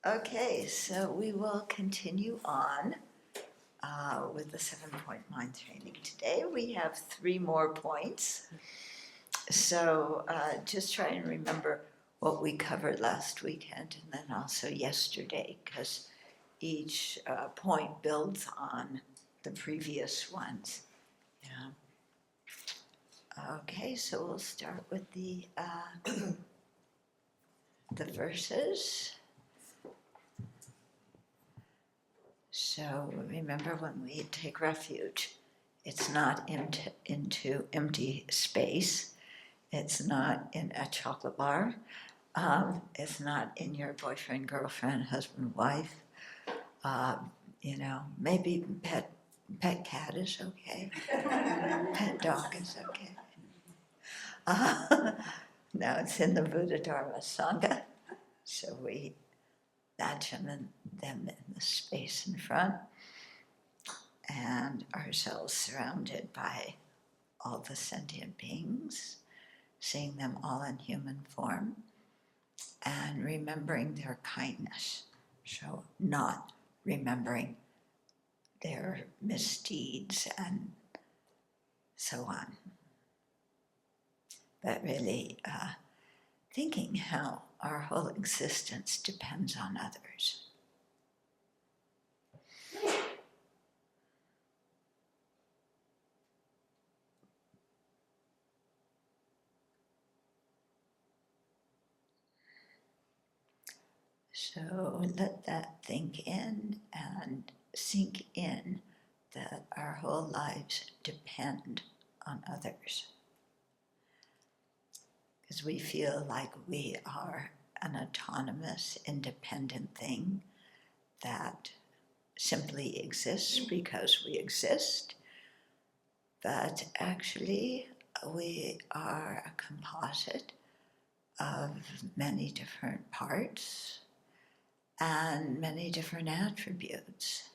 Okay, so we will continue on with the 7-point mind training. Today we have 3 more points. So just try and remember what we covered last weekend and then also yesterday, because each point builds on the previous ones. Yeah. Okay, so we'll start with the verses. So remember, when we take refuge, it's not into empty space. It's not in a chocolate bar. It's not in your boyfriend, girlfriend, husband, wife. Maybe pet cat is okay. Pet dog is okay. No, it's in the Buddha Dharma Sangha. So we imagine them in the space in front and ourselves surrounded by all the sentient beings, seeing them all in human form, and remembering their kindness. So not remembering their misdeeds and so on, but really thinking how our whole existence depends on others. So let that think in and sink in that our whole lives depend on others. Because we feel like we are an autonomous, independent thing that simply exists because we exist. But actually, we are a composite of many different parts and many different attributes.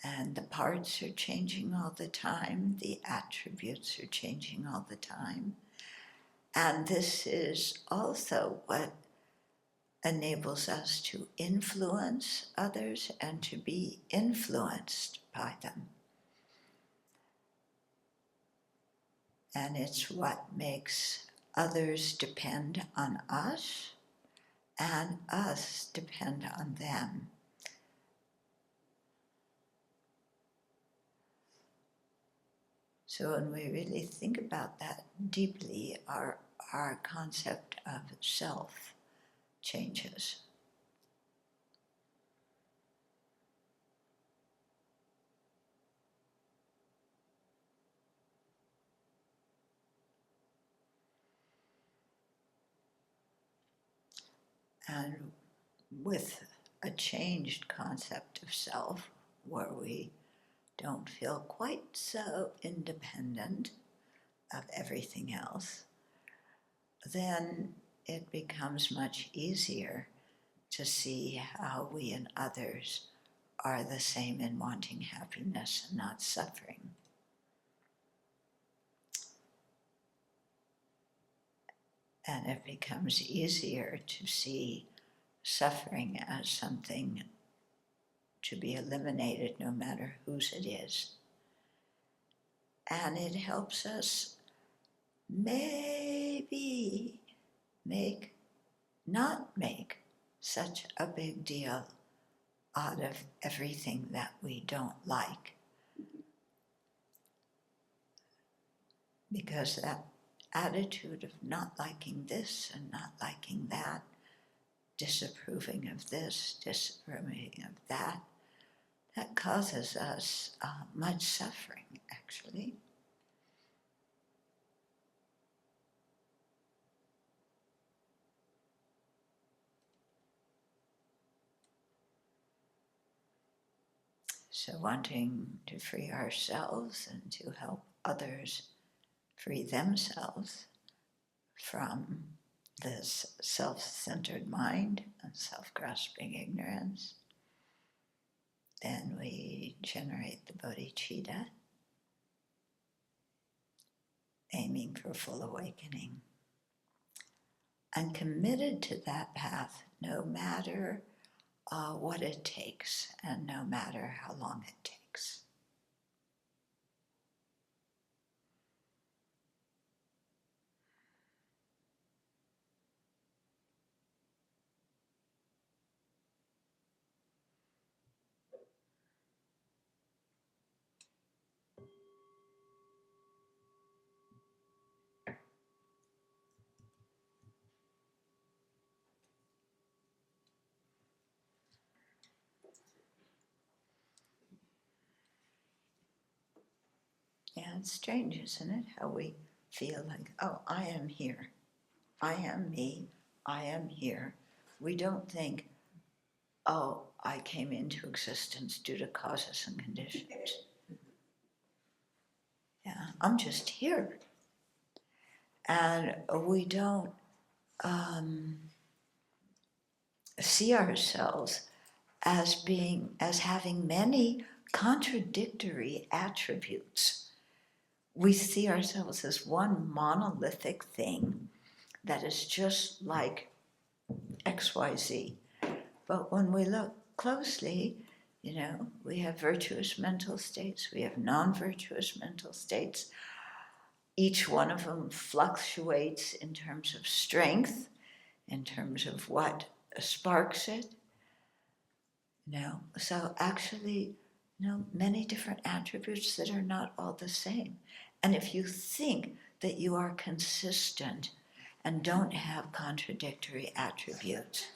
And the parts are changing all the time, the attributes are changing all the time. And this is also what enables us to influence others and to be influenced by them. And it's what makes others depend on us and us depend on them. So when we really think about that deeply, our concept of self changes. And with a changed concept of self, where we don't feel quite so independent of everything else, then it becomes much easier to see how we and others are the same in wanting happiness and not suffering. And it becomes easier to see suffering as something to be eliminated no matter whose it is. And it helps us maybe not make such a big deal out of everything that we don't like. Because that attitude of not liking this and not liking that, disapproving of this, disapproving of that, that causes us much suffering, actually. So wanting to free ourselves and to help others free themselves from this self-centered mind and self-grasping ignorance, then we generate the bodhicitta, aiming for full awakening. And committed to that path, no matter what it takes, and no matter how long it takes. Yeah, it's strange, isn't it? How we feel like, oh, I am here. I am me. I am here. We don't think, oh, I came into existence due to causes and conditions. Yeah, I'm just here. And we don't see ourselves as having many contradictory attributes. We see ourselves as one monolithic thing that is just like XYZ. But when we look closely, we have virtuous mental states, we have non-virtuous mental states. Each one of them fluctuates in terms of strength, in terms of what sparks it. So actually, many different attributes that are not all the same. And if you think that you are consistent and don't have contradictory attributes,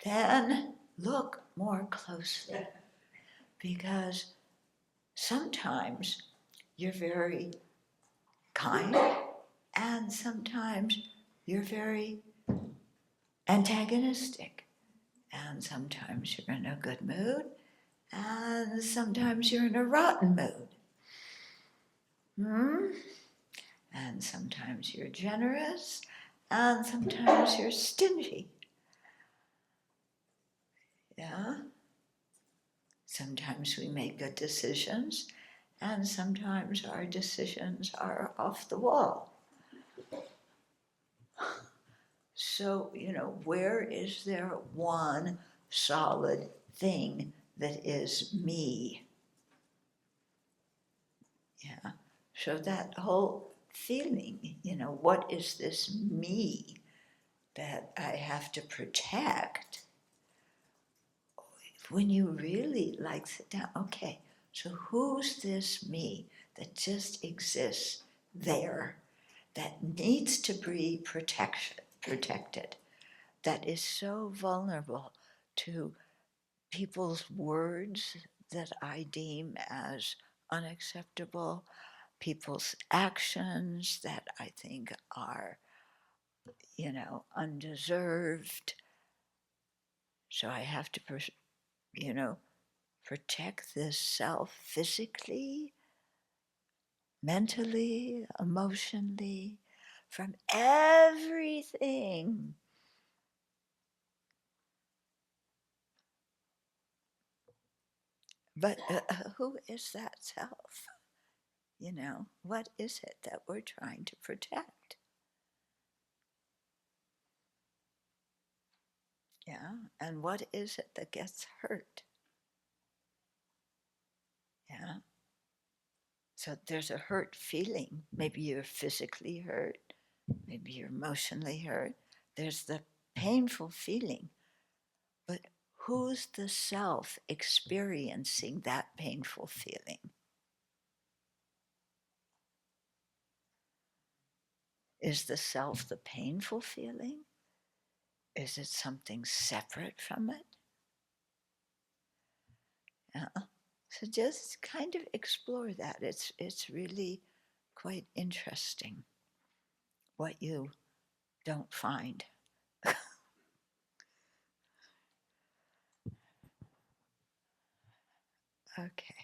then look more closely, because sometimes you're very kind and sometimes you're very antagonistic, and sometimes you're in a good mood and sometimes you're in a rotten mood. And sometimes you're generous and sometimes you're stingy. Yeah? Sometimes we make good decisions and sometimes our decisions are off the wall. So, where is there one solid thing that is me? Yeah. So that whole feeling, what is this me that I have to protect? When you really sit down, okay, so who's this me that just exists there, that needs to be protected, that is so vulnerable to people's words that I deem as unacceptable, people's actions that I think are, undeserved. So I have to, protect this self physically, mentally, emotionally, from everything. But who is that self? What is it that we're trying to protect? Yeah, and what is it that gets hurt? Yeah. So there's a hurt feeling. Maybe you're physically hurt, maybe you're emotionally hurt. There's the painful feeling. But who's the self experiencing that painful feeling? Is the self the painful feeling? Is it something separate from it? So just kind of explore that. It's really quite interesting what you don't find. Okay.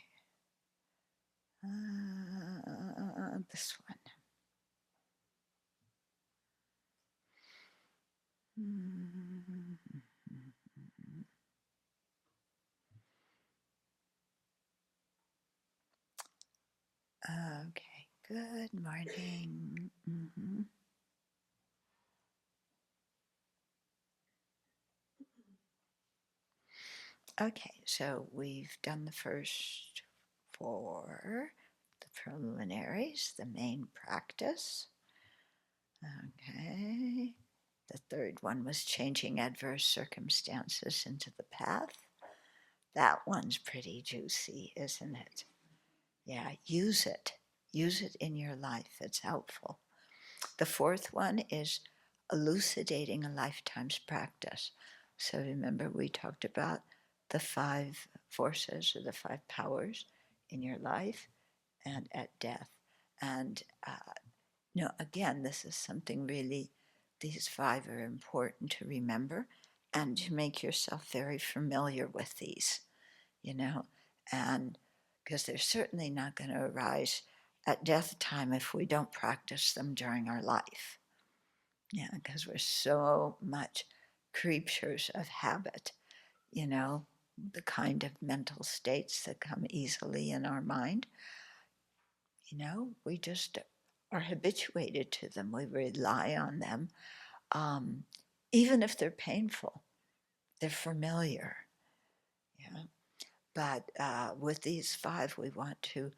This one. Okay, good morning. Okay, so we've done the first 4, the preliminaries, the main practice. Okay, the third one was changing adverse circumstances into the path. That one's pretty juicy, isn't it? Yeah, use it. Use it in your life. It's helpful. The fourth one is elucidating a lifetime's practice. So remember, we talked about the 5 forces or the 5 powers in your life and at death. And, again, this is something really, these 5 are important to remember and to make yourself very familiar with these, and because they're certainly not going to arise at death time if we don't practice them during our life. Yeah, because we're so much creatures of habit, the kind of mental states that come easily in our mind. We just are habituated to them. We rely on them. Even if they're painful, they're familiar. Yeah. But with these 5, we want to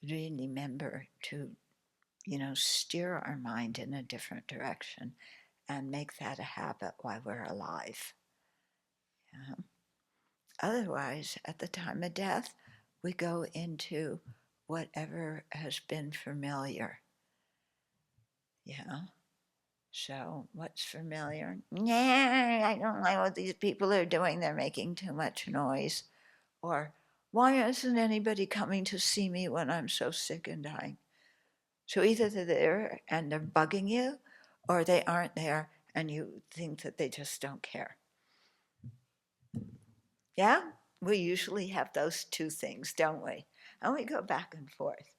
really remember to, steer our mind in a different direction and make that a habit while we're alive. Yeah. Otherwise, at the time of death, we go into whatever has been familiar. Yeah. So, what's familiar? Yeah, I don't like what these people are doing. They're making too much noise. Or, why isn't anybody coming to see me when I'm so sick and dying? So either they're there and they're bugging you, or they aren't there and you think that they just don't care. Yeah? We usually have those 2 things, don't we? And we go back and forth.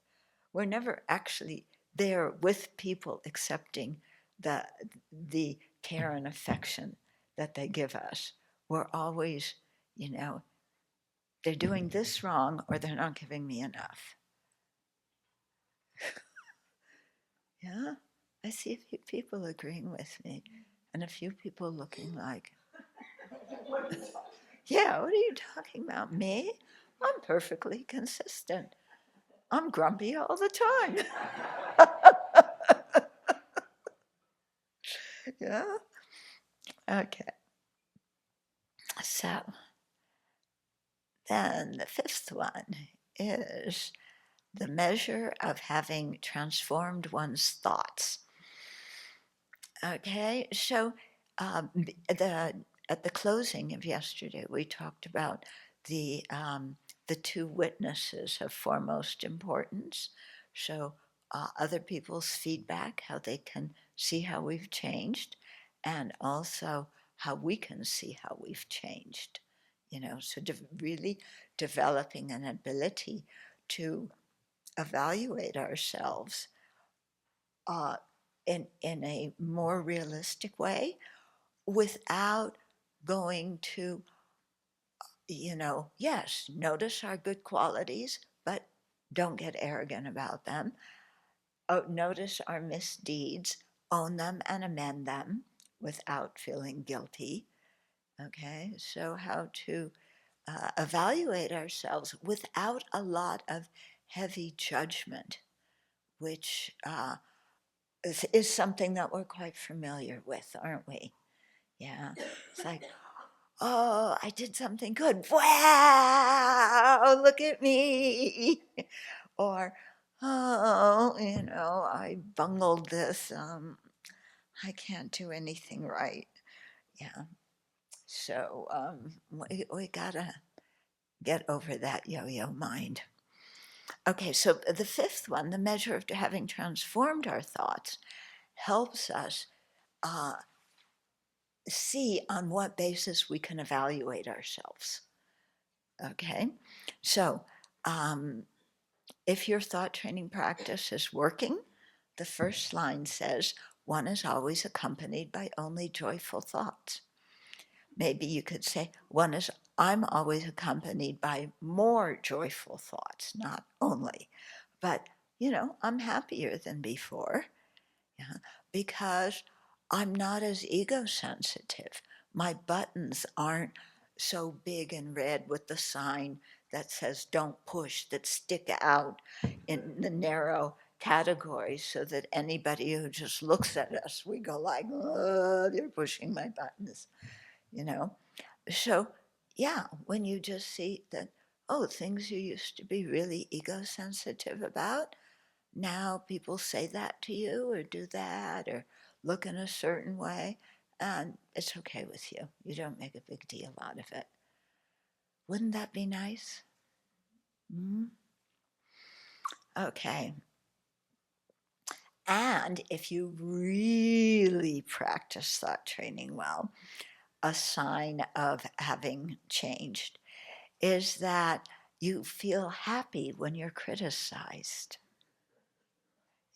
We're never actually there with people accepting the care and affection that they give us. We're always, they're doing this wrong or they're not giving me enough. Yeah? I see a few people agreeing with me and a few people looking like, yeah, what are you talking about? Me? I'm perfectly consistent. I'm grumpy all the time. Yeah? Okay. So then the 5th one is the measure of having transformed one's thoughts. Okay, so at the closing of yesterday, we talked about the 2 witnesses of foremost importance. So other people's feedback, how they can see how we've changed, and also how we can see how we've changed. So really developing an ability to evaluate ourselves in a more realistic way without going to, yes, notice our good qualities, but don't get arrogant about them. Oh, notice our misdeeds, own them and amend them without feeling guilty. Okay, so how to evaluate ourselves without a lot of heavy judgment, which is something that we're quite familiar with, aren't we? Yeah, it's like, oh, I did something good. Wow, look at me. Or, oh, I bungled this. I can't do anything right. Yeah. So we gotta get over that yo-yo mind. Okay, so the 5th one, the measure of having transformed our thoughts, helps us see on what basis we can evaluate ourselves. Okay, so if your thought training practice is working, the first line says, one is always accompanied by only joyful thoughts. Maybe you could say, I'm always accompanied by more joyful thoughts, not only. But, I'm happier than before, yeah, because I'm not as ego sensitive. My buttons aren't so big and red with the sign that says don't push, that stick out in the narrow categories so that anybody who just looks at us, we go like, oh, they're pushing my buttons, you know? So, yeah, when you just see that, oh, things you used to be really ego sensitive about, now people say that to you or do that or look in a certain way, and it's okay with you. You don't make a big deal out of it. Wouldn't that be nice? Mm-hmm. Okay. And if you really practice thought training well, a sign of having changed is that you feel happy when you're criticized.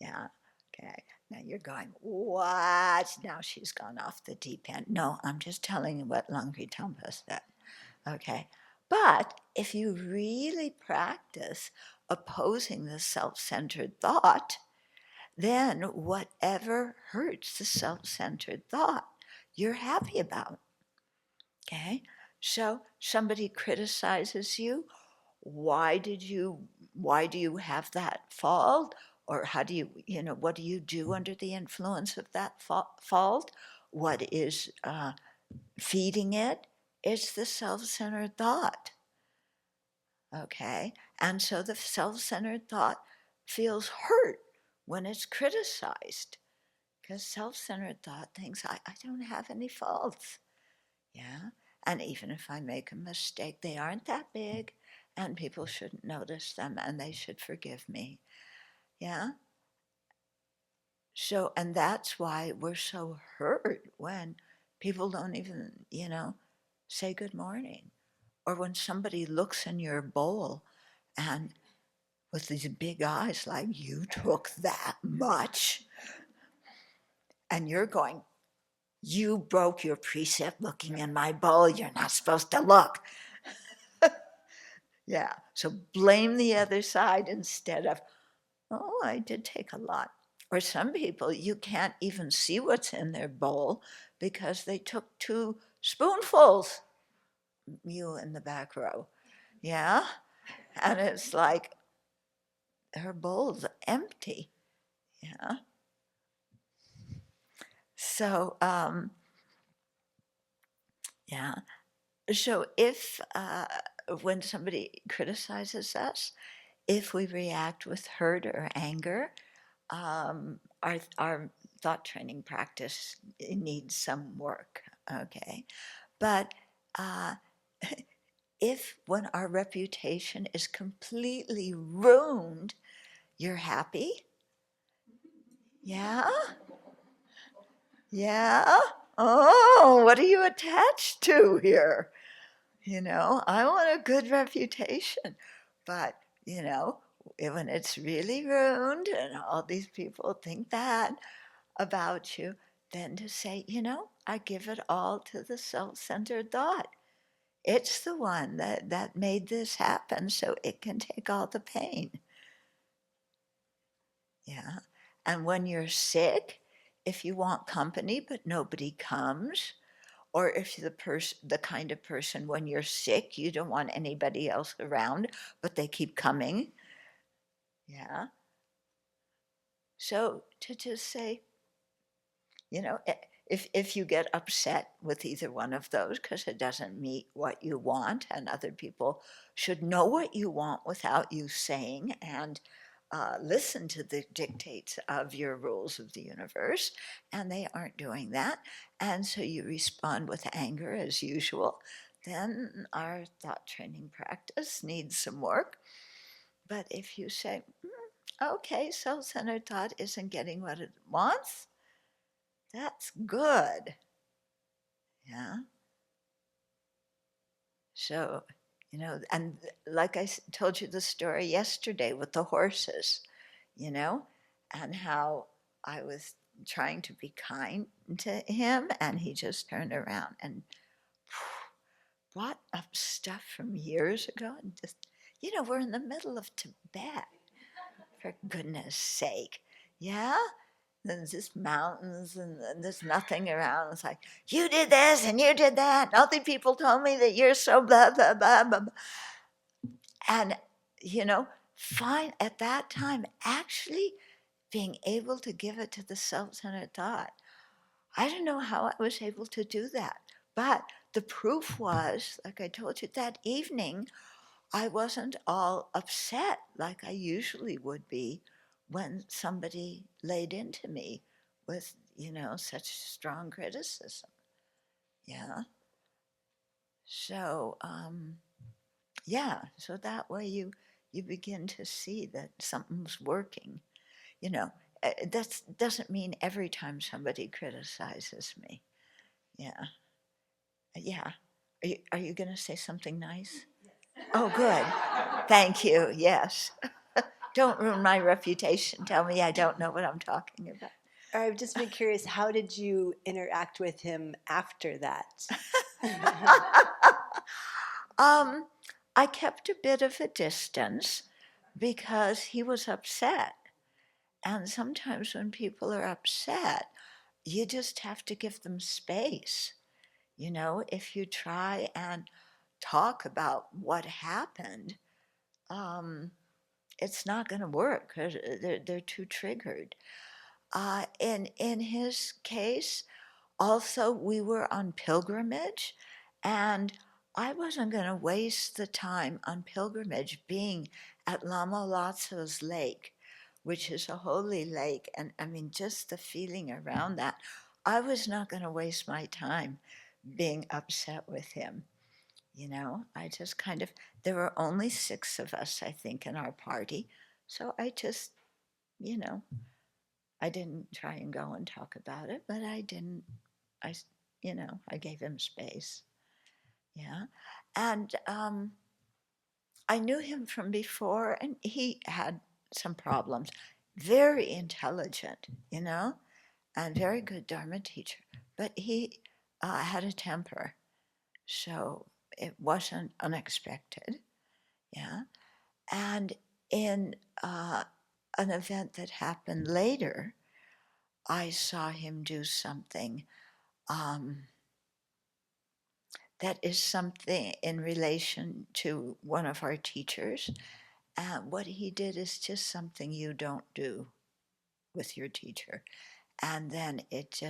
Yeah, okay. Now you're going, what? Now she's gone off the deep end. No, I'm just telling you what Langri Tangpa said. Okay. But if you really practice opposing the self-centered thought, then whatever hurts the self-centered thought, you're happy about. Okay? So somebody criticizes you. Why do you have that fault? Or how do what do you do under the influence of that fault? What is feeding it? It's the self-centered thought. Okay? And so the self-centered thought feels hurt when it's criticized, because self-centered thought thinks, I don't have any faults. Yeah? And even if I make a mistake, they aren't that big, and people shouldn't notice them, and they should forgive me. Yeah? So, and that's why we're so hurt when people don't even, say good morning. Or when somebody looks in your bowl and with these big eyes like, you took that much. And you're going, you broke your precept looking in my bowl. You're not supposed to look. Yeah, so blame the other side instead of, oh, I did take a lot. Or some people, you can't even see what's in their bowl because they took 2 spoonfuls, you in the back row. Yeah? And it's like, her bowl's empty. Yeah? So, yeah. So if, when somebody criticizes us, if we react with hurt or anger, our thought training practice needs some work, okay? But if when our reputation is completely ruined, you're happy? Yeah? Yeah? Oh, what are you attached to here? I want a good reputation. But, when it's really ruined and all these people think that about you, then to say, I give it all to the self-centered thought. It's the one that made this happen so it can take all the pain. Yeah. And when you're sick, if you want company but nobody comes, or if you're the kind of person when you're sick, you don't want anybody else around, but they keep coming. Yeah. So to just say, if you get upset with either one of those because it doesn't meet what you want, and other people should know what you want without you saying, and listen to the dictates of your rules of the universe, and they aren't doing that, and so you respond with anger as usual, then our thought training practice needs some work. But if you say, okay, self-centered thought isn't getting what it wants, that's good. Yeah. So, and like I told you the story yesterday with the horses, and how I was trying to be kind to him, and he just turned around and brought up stuff from years ago, and just, we're in the middle of Tibet, for goodness sake. Yeah? there's just mountains and there's nothing around. It's like, you did this and you did that. And all the people told me that you're so blah, blah, blah, blah. And, at that time, actually being able to give it to the self-centered thought. I don't know how I was able to do that. But the proof was, like I told you, that evening, I wasn't all upset like I usually would be when somebody laid into me with, such strong criticism. Yeah. So, so that way you begin to see that something's working. That doesn't mean every time somebody criticizes me. Yeah. Yeah. Are you going to say something nice? Oh, good. Thank you. Yes. Don't ruin my reputation. Tell me I don't know what I'm talking about. I've just been curious, how did you interact with him after that? I kept a bit of a distance because he was upset. And sometimes when people are upset, you just have to give them space. If you try and talk about what happened, it's not going to work because they're too triggered. In his case, also we were on pilgrimage, and I wasn't going to waste the time on pilgrimage being at Lama Lotso's lake, which is a holy lake, and I mean just the feeling around that. I was not going to waste my time being upset with him. I just there were only 6 of us, I think, in our party. So I just, I didn't try and go and talk about it, but I didn't, I gave him space. Yeah. And I knew him from before, and he had some problems. Very intelligent, and very good Dharma teacher. But he had a temper. So it wasn't unexpected. Yeah. And in an event that happened later, I saw him do something that is something in relation to one of our teachers. And what he did is just something you don't do with your teacher. And then it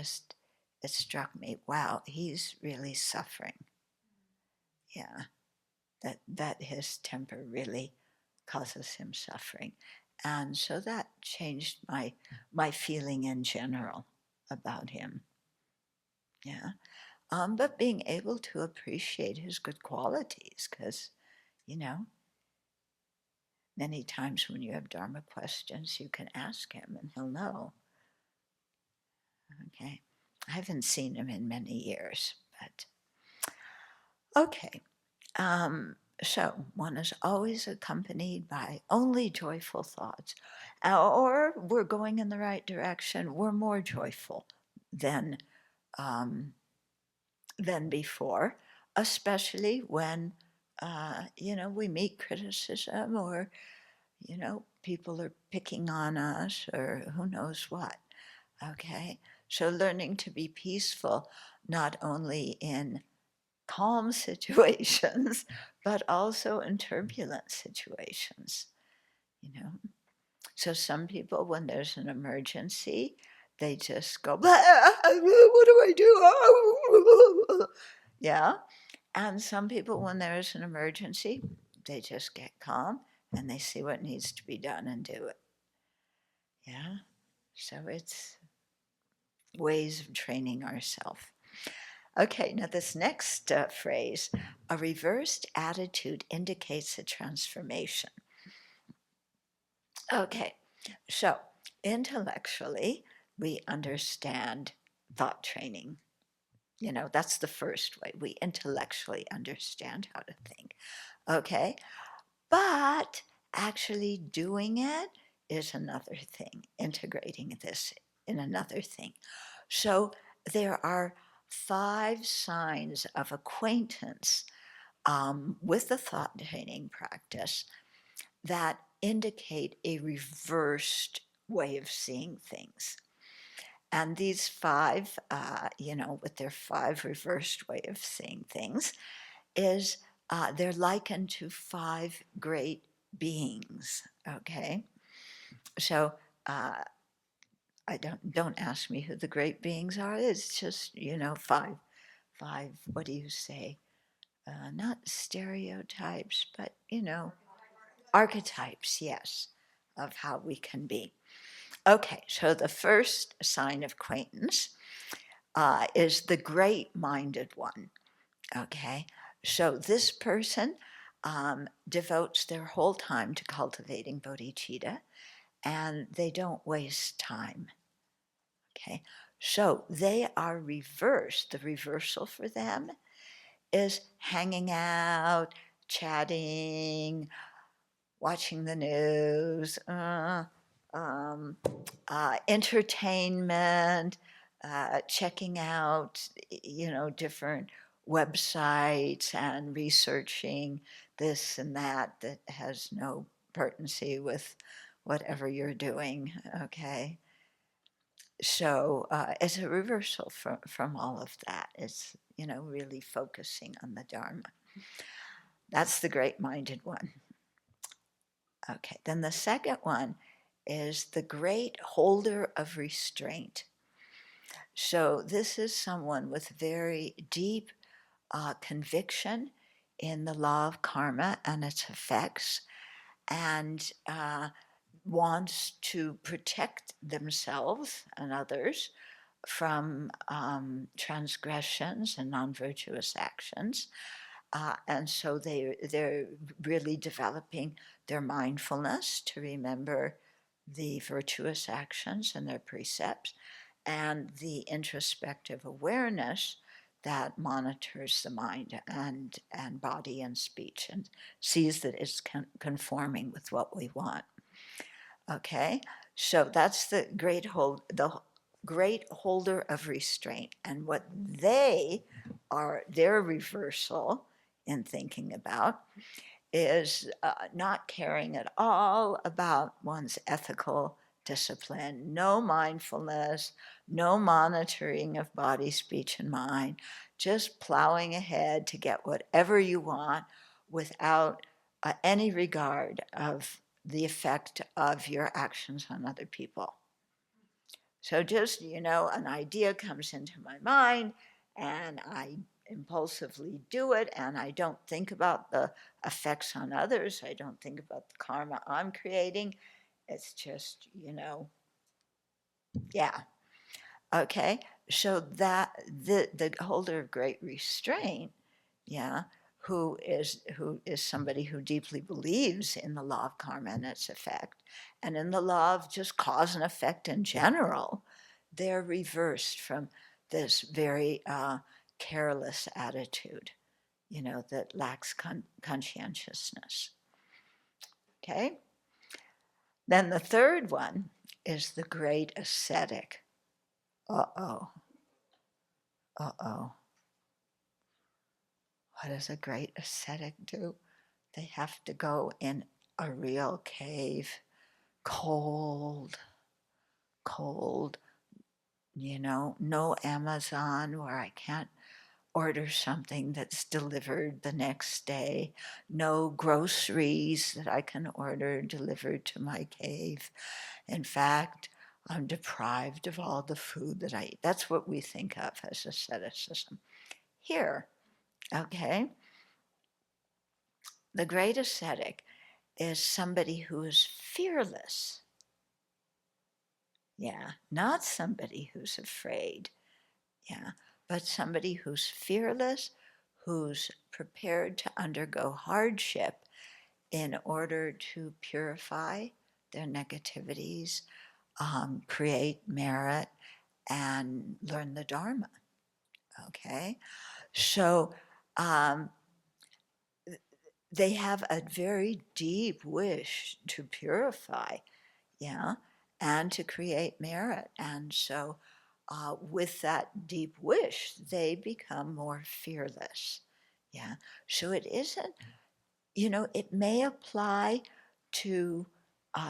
struck me, wow, he's really suffering. Yeah. That his temper really causes him suffering. And so that changed my feeling in general about him. Yeah. But being able to appreciate his good qualities, because, many times when you have Dharma questions, you can ask him and he'll know. Okay. I haven't seen him in many years, but okay. So one is always accompanied by only joyful thoughts, or we're going in the right direction. We're more joyful than before, especially when we meet criticism, or people are picking on us, or who knows what. Okay, so learning to be peaceful, not only in calm situations, but also in turbulent situations, So some people, when there's an emergency, they just go, what do I do? Yeah. And some people, when there is an emergency, they just get calm and they see what needs to be done and do it. Yeah. So it's ways of training ourselves. Okay, now this next phrase, a reversed attitude indicates a transformation. Okay, so intellectually, we understand thought training. That's the first way. We intellectually understand how to think. Okay, but actually doing it is another thing, integrating this in another thing. So there are 5 signs of acquaintance with the thought training practice that indicate a reversed way of seeing things. And these five, with their five reversed way of seeing things, is they're likened to five great beings. Okay, so I don't ask me who the great beings are. It's just five. What do you say? Not stereotypes, but archetypes. Yes, of how we can be. Okay, so the first sign of acquaintance is the great-minded one. Okay, so this person devotes their whole time to cultivating bodhicitta, and they don't waste time. Okay, so they are reversed. The reversal for them is hanging out, chatting, watching the news, entertainment, checking out, different websites and researching this and that has no pertinency with whatever you're doing. Okay, so it's a reversal from all of that. It's really focusing on the Dharma. That's the great-minded one. Okay, then the second one is the great holder of restraint. So this is someone with very deep conviction in the law of karma and its effects, and wants to protect themselves and others from transgressions and non-virtuous actions. And so they're really developing their mindfulness to remember the virtuous actions and their precepts, and the introspective awareness that monitors the mind and body and speech and sees that it's conforming with what we want. Okay, so that's the great holder of restraint, and what their reversal in thinking about is not caring at all about one's ethical discipline, no mindfulness, no monitoring of body, speech, and mind, just plowing ahead to get whatever you want without any regard of the effect of your actions on other people. So just, an idea comes into my mind and I impulsively do it, and I don't think about the effects on others. I don't think about the karma I'm creating. It's just, yeah. Okay. So that the holder of great restraint, yeah, who is somebody who deeply believes in the law of karma and its effect, and in the law of just cause and effect in general, they're reversed from this very careless attitude, that lacks conscientiousness. Okay? Then the third one is the great ascetic. Uh-oh. Uh-oh. What does a great ascetic do? They have to go in a real cave, cold, no Amazon where I can't order something that's delivered the next day, no groceries that I can order delivered to my cave. In fact, I'm deprived of all the food that I eat. That's what we think of as asceticism. Here, okay, the great ascetic is somebody who is fearless. Yeah, not somebody who's afraid. Yeah, but somebody who's fearless, who's prepared to undergo hardship in order to purify their negativities, create merit, and learn the Dharma. Okay, so they have a very deep wish to purify, yeah, and to create merit. And so, with that deep wish, they become more fearless. Yeah. So it isn't, it may apply to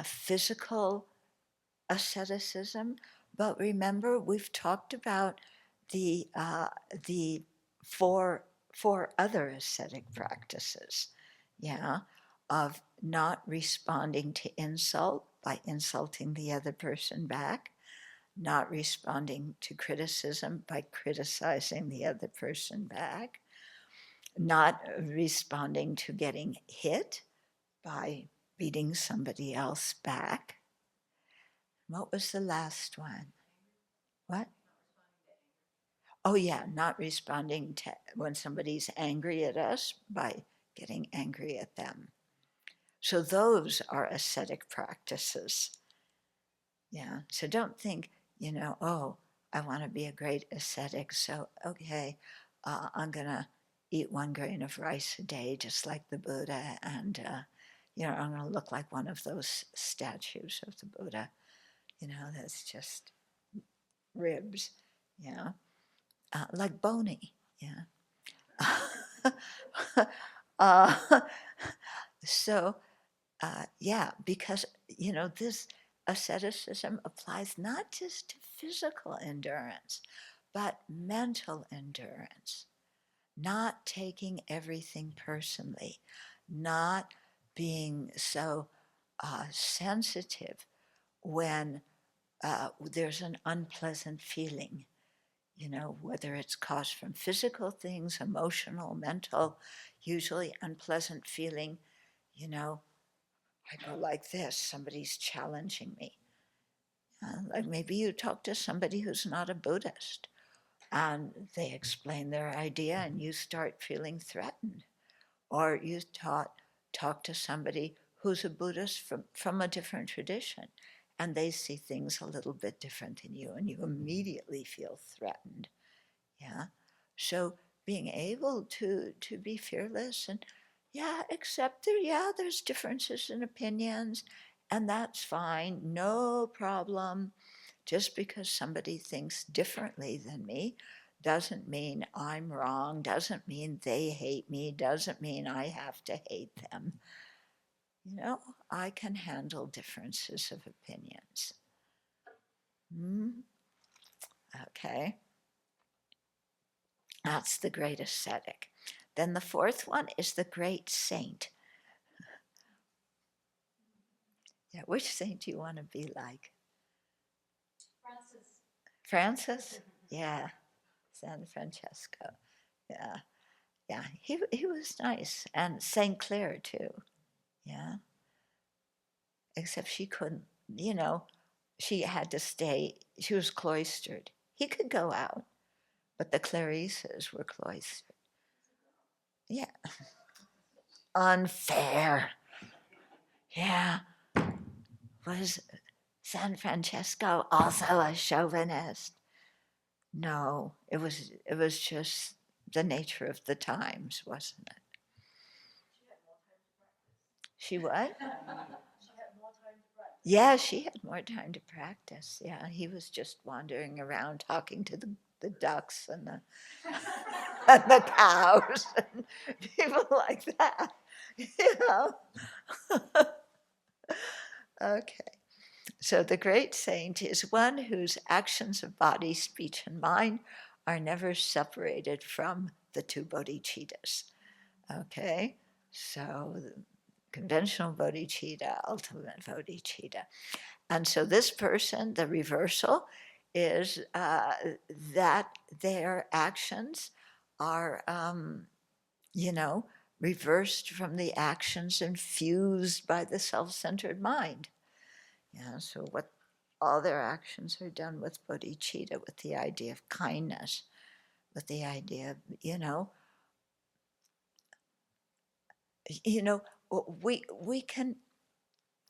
physical asceticism, But remember, we've talked about the four other ascetic practices, yeah, of not responding to insult by insulting the other person back, not responding to criticism by criticizing the other person back, not responding to getting hit by beating somebody else back. What was the last one? What? Oh, yeah, not responding to when somebody's angry at us by getting angry at them. So those are ascetic practices. Yeah. So don't think, oh, I want to be a great ascetic. So, okay, I'm going to eat 1 grain of rice a day, just like the Buddha. And, I'm going to look like one of those statues of the Buddha, that's just ribs, yeah, like bony, yeah. uh, so, yeah, because, this asceticism applies not just to physical endurance, but mental endurance, not taking everything personally, not being so sensitive when there's an unpleasant feeling, whether it's caused from physical things, emotional, mental, usually unpleasant feeling, I go like this, somebody's challenging me. Like maybe you talk to somebody who's not a Buddhist and they explain their idea and you start feeling threatened. Or you talk to somebody who's a Buddhist from a different tradition and they see things a little bit different than you and you immediately feel threatened. Yeah. So being able to be fearless and accept there's differences in opinions and that's fine, no problem. Just because somebody thinks differently than me doesn't mean I'm wrong, doesn't mean they hate me, doesn't mean I have to hate them. I can handle differences of opinions. Okay. That's the great ascetic. Then the fourth one is the great saint. Yeah, which saint do you want to be like? Francis. Francis? Yeah, San Francesco. Yeah, yeah, he was nice. And St. Clair too. Yeah, except she couldn't, she had to stay, she was cloistered. He could go out, but the Clarices were cloistered. Yeah, unfair. Yeah, was San Francesco also a chauvinist? No, it was just the nature of the times, wasn't it? She what? She had more time to practice. Yeah, she had more time to practice. Yeah, he was just wandering around talking to the ducks and the and the cows and people like that. You know. Okay. So the great saint is one whose actions of body, speech, and mind are never separated from the two bodhicittas. Okay. So conventional bodhicitta, ultimate bodhicitta. And so this person, the reversal, is that their actions are, reversed from the actions infused by the self-centered mind. Yeah, so what all their actions are done with bodhicitta, with the idea of kindness, with the idea of, you know, we can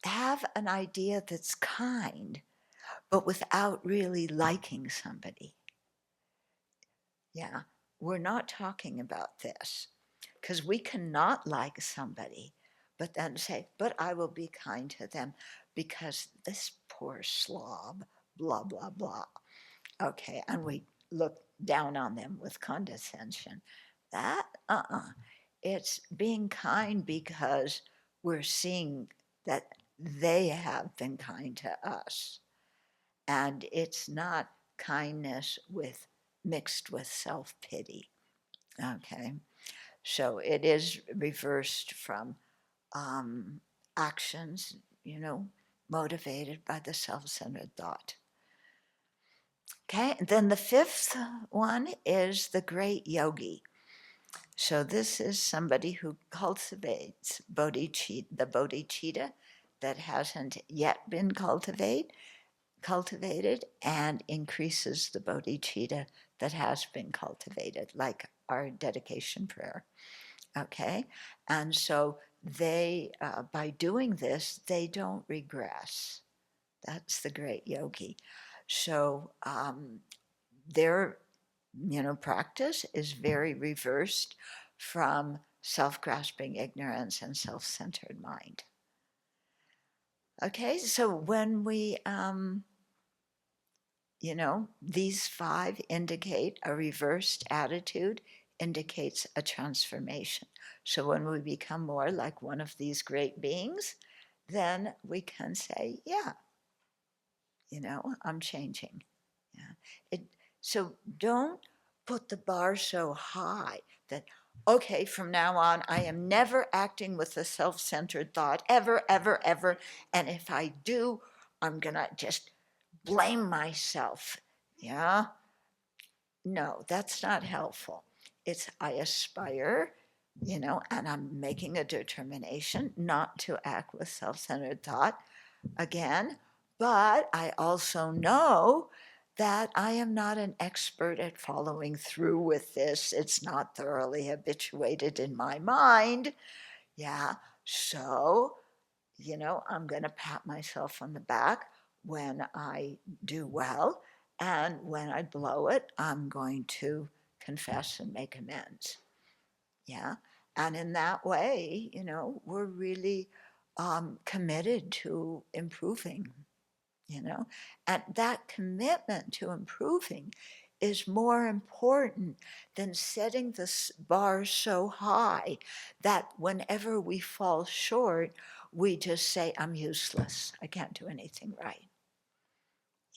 have an idea that's kind, but without really liking somebody. Yeah, we're not talking about this because we cannot like somebody, but then say, but I will be kind to them because this poor slob, blah, blah, blah. Okay, and we look down on them with condescension. That, It's being kind because we're seeing that they have been kind to us. And it's not kindness mixed with self-pity. Okay, so it is reversed from actions, motivated by the self-centered thought. Okay, and then the fifth one is the great yogi. So this is somebody who cultivates the bodhicitta that hasn't yet been cultivated, and increases the bodhicitta that has been cultivated, like our dedication prayer. Okay, and so they, by doing this, they don't regress. That's the great yogi. So their, practice is very reversed from self-grasping ignorance and self-centered mind. Okay, so when we, these five indicate a reversed attitude, indicates a transformation. So when we become more like one of these great beings, then we can say, yeah, I'm changing. Yeah. So don't put the bar so high that, okay, from now on, I am never acting with a self-centered thought, ever, ever, ever. And if I do, I'm going to just blame myself. Yeah? No, that's not helpful. It's I aspire, and I'm making a determination not to act with self-centered thought again, but I also know that I am not an expert at following through with this. It's not thoroughly habituated in my mind. Yeah, so, I'm going to pat myself on the back when I do well. And when I blow it, I'm going to confess and make amends. Yeah. And in that way, we're really committed to improving, and that commitment to improving is more important than setting the bar so high that whenever we fall short, we just say, I'm useless. I can't do anything right.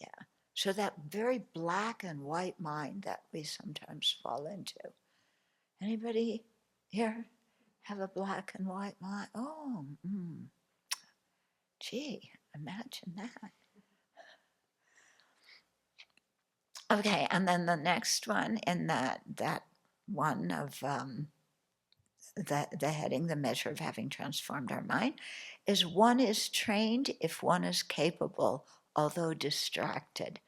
Yeah. So that very black and white mind that we sometimes fall into. Anybody here have a black and white mind? Oh, gee, imagine that. Okay, and then the next one in that one of the heading, the measure of having transformed our mind, is one is trained if one is capable, although distracted.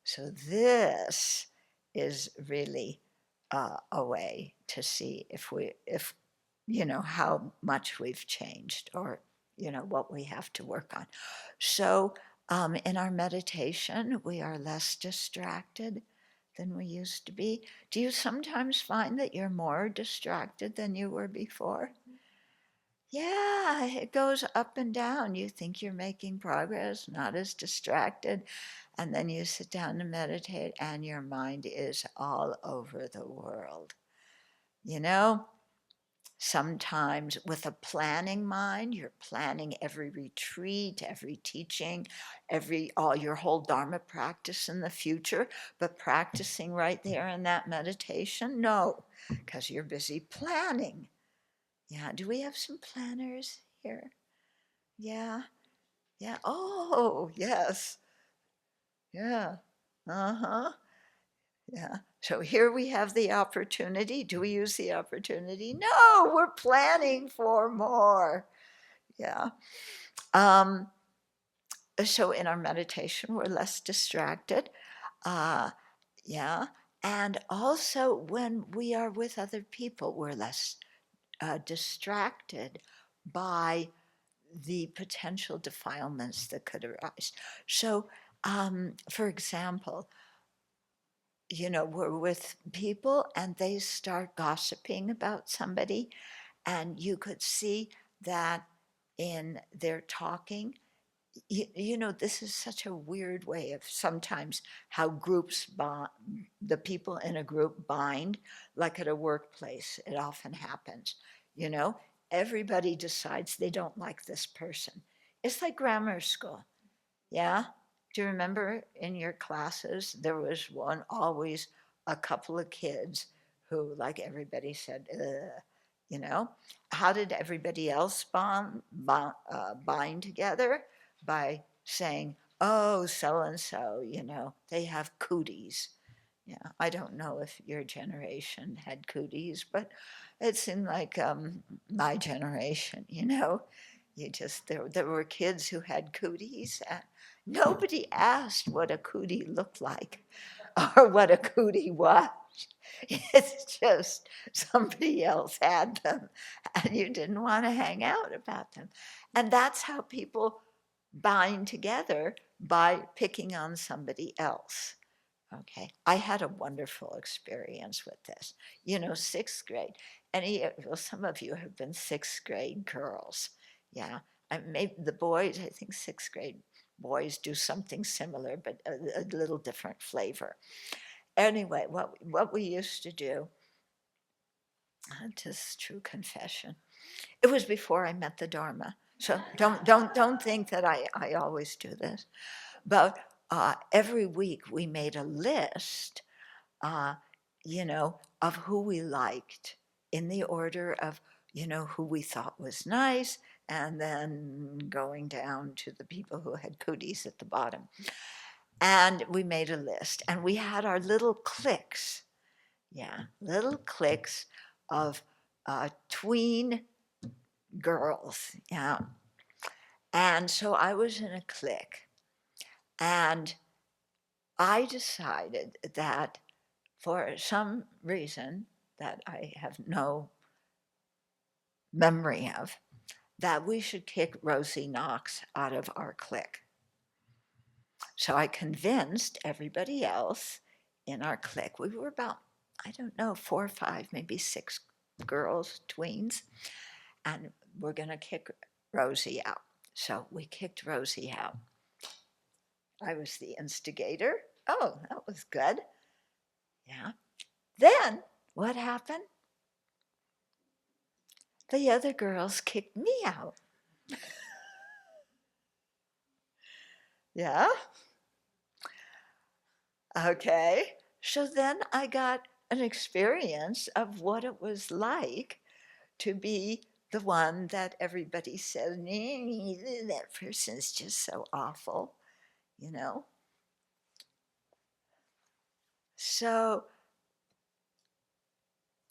So this is really a way to see if how much we've changed, or what we have to work on. So in our meditation, we are less distracted than we used to be. Do you sometimes find that you're more distracted than you were before? Yeah, it goes up and down. You think you're making progress, not as distracted, and then you sit down to meditate and your mind is all over the world. Sometimes with a planning mind, you're planning every retreat, every teaching, all your whole Dharma practice in the future, but practicing right there in that meditation? No, because you're busy planning. Yeah, do we have some planners here? Yeah, yeah. Oh, yes. Yeah. Uh-huh. Yeah. So here we have the opportunity. Do we use the opportunity? No, we're planning for more. Yeah. Um, so in our meditation, we're less distracted. Yeah. And also when we are with other people, we're less distracted by the potential defilements that could arise. So, for example, we're with people and they start gossiping about somebody, and you could see that in their talking. This is such a weird way of sometimes how groups bond, the people in a group bind, like at a workplace, it often happens. You know, everybody decides they don't like this person. It's like grammar school. Yeah. Do you remember in your classes, there was always a couple of kids who, like everybody said, ugh, you know? How did everybody else bind together? By saying, oh, so and so, they have cooties. Yeah, I don't know if your generation had cooties, but it seemed like my generation, there were kids who had cooties, and nobody asked what a cootie looked like or what a cootie was. It's just somebody else had them, and you didn't want to hang out about them. And that's how people bind together, by picking on somebody else. Okay, I had a wonderful experience with this. Sixth grade. Some of you have been sixth grade girls. Yeah, maybe the boys. I think sixth grade boys do something similar, but a little different flavor. Anyway, what we used to do. Just true confession. It was before I met the Dharma, so don't think that I always do this. But every week we made a list, uh, of who we liked in the order of, who we thought was nice, and then going down to the people who had cooties at the bottom. And we made a list, and we had our little cliques, little cliques of tween girls, And so I was in a clique, and I decided that for some reason that I have no memory of, that we should kick Rosie Knox out of our clique. So I convinced everybody else in our clique. We were about, I don't know, 4 or 5, maybe 6 girls, tweens, and we're going to kick Rosie out. So we kicked Rosie out. I was the instigator. Oh, that was good. Yeah. Then what happened? The other girls kicked me out. Yeah. Okay. So then I got an experience of what it was like to be the one that everybody says, that person's just so awful, So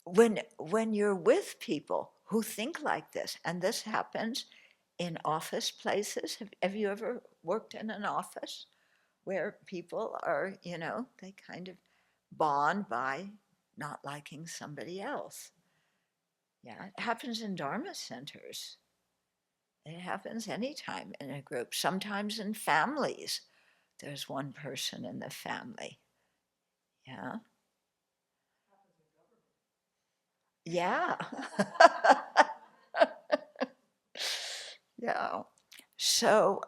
when you're with people who think like this, and this happens in office places, have you ever worked in an office where people are, they kind of bond by not liking somebody else? Yeah, it happens in Dharma centers. It happens anytime in a group, sometimes in families. There's one person in the family. Yeah. Yeah. Yeah. So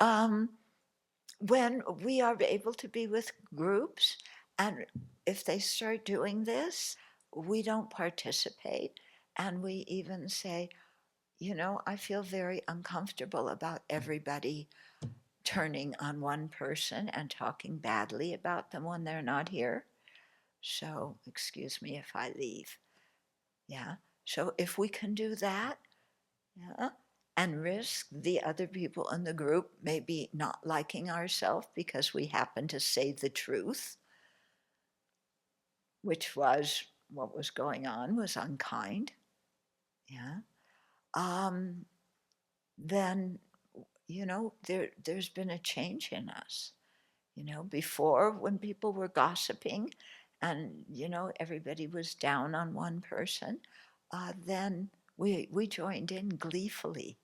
when we are able to be with groups, and if they start doing this, we don't participate, and we even say, I feel very uncomfortable about everybody turning on one person and talking badly about them when they're not here. So excuse me if I leave. Yeah. So if we can do that, yeah, and risk the other people in the group maybe not liking ourselves because we happen to say the truth, which was what was going on was unkind, yeah, then, there's been a change in us. Before, when people were gossiping and, everybody was down on one person, then we joined in gleefully,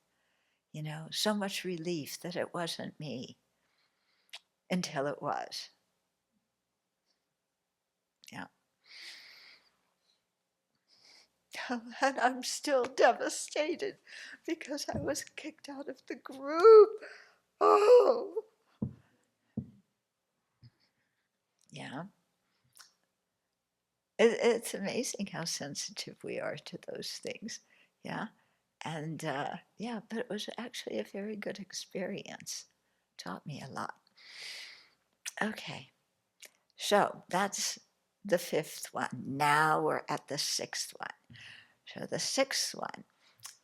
so much relief that it wasn't me until it was. Yeah. And I'm still devastated because I was kicked out of the group. Oh. Yeah. It's amazing how sensitive we are to those things. Yeah. And but it was actually a very good experience. Taught me a lot. Okay, so that's the fifth one. Now we're at the sixth one. So the sixth one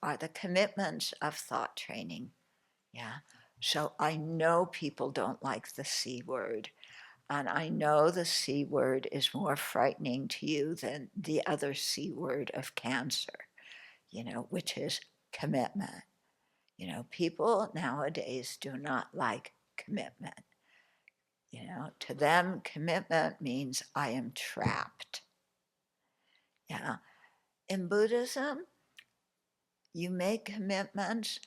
are the commitments of thought training. Yeah. So I know people don't like the C word, and I know the C word is more frightening to you than the other C word of cancer, which is commitment. People nowadays do not like commitment. To them, commitment means I am trapped. Yeah. In Buddhism, you make commitments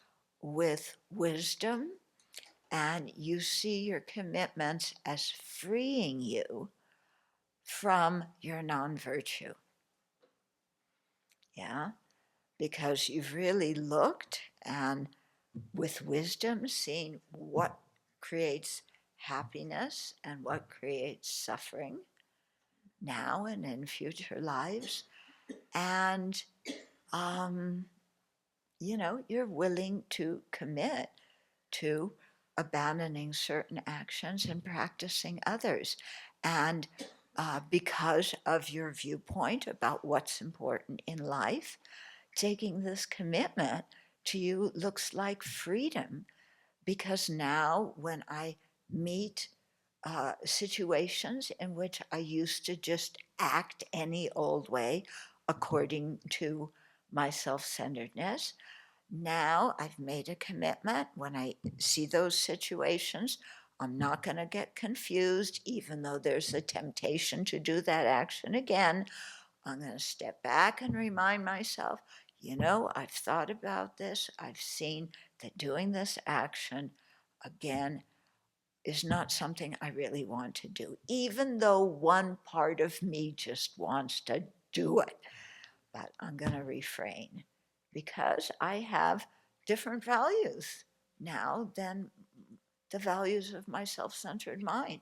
with wisdom, and you see your commitments as freeing you from your non-virtue. Yeah, because you've really looked and with wisdom seen what creates happiness and what creates suffering now and in future lives. And, you're willing to commit to abandoning certain actions and practicing others. And because of your viewpoint about what's important in life, taking this commitment to you looks like freedom, because now when I meet situations in which I used to just act any old way according to my self centeredness, now I've made a commitment. When I see those situations, I'm not going to get confused, even though there's a temptation to do that action again. I'm going to step back and remind myself, I've thought about this. I've seen that doing this action again is not something I really want to do, even though one part of me just wants to do it. But I'm going to refrain because I have different values now than the values of my self centered mind.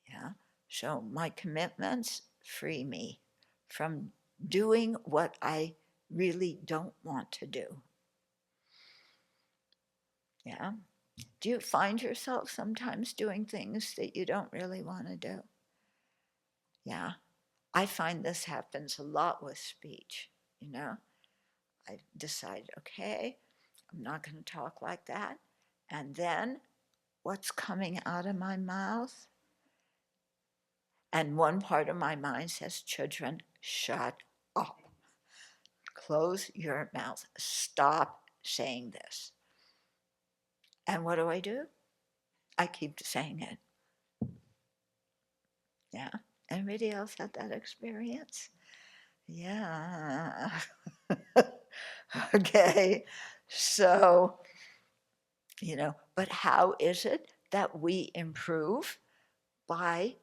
Yeah. So my commitments free me from doing what I really don't want to do. Yeah. Do you find yourself sometimes doing things that you don't really want to do? Yeah. I find this happens a lot with speech. I decide, okay, I'm not going to talk like that. And then what's coming out of my mouth? And one part of my mind says, Chodron, shut up. Close your mouth. Stop saying this. And what do? I keep saying it. Yeah. Anybody else had that experience? Yeah. Okay. So, but how is it that we improve? By,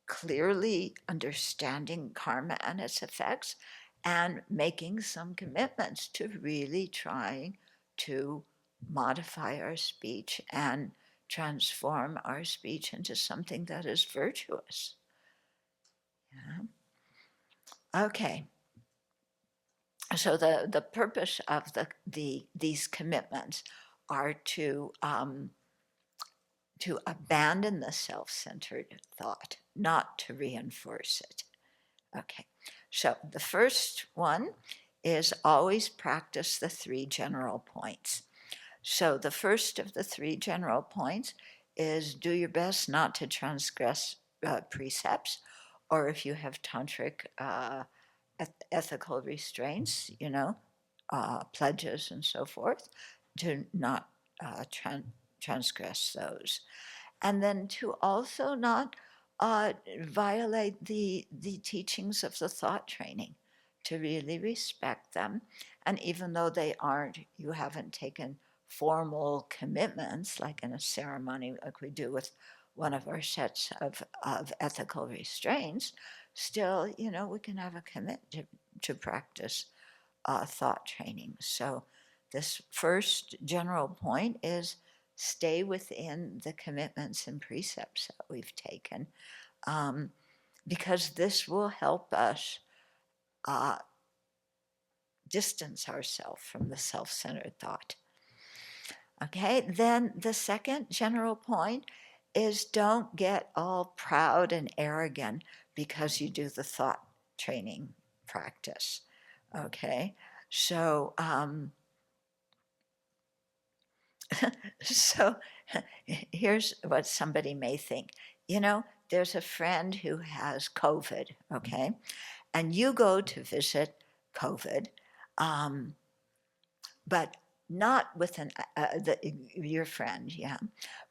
clearly understanding karma and its effects and making some commitments to really trying to modify our speech and transform our speech into something that is virtuous. Yeah. Okay. So the purpose of these commitments are to abandon the self-centered thought, not to reinforce it. Okay, so the first one is always practice the three general points. So the first of the three general points is do your best not to transgress precepts, or if you have tantric ethical restraints, pledges and so forth, to not transgress those. And then to also not violate the teachings of the thought training, to really respect them. And even though you haven't taken formal commitments, like in a ceremony, like we do with one of our sets of ethical restraints, still, we can have a commitment to practice thought training. So this first general point is stay within the commitments and precepts that we've taken, because this will help us distance ourselves from the self-centered thought. Okay, then the second general point is don't get all proud and arrogant because you do the thought training practice. Okay, so so here's what somebody may think. There's a friend who has COVID, okay, and you go to visit COVID, um, but not with your friend, yeah,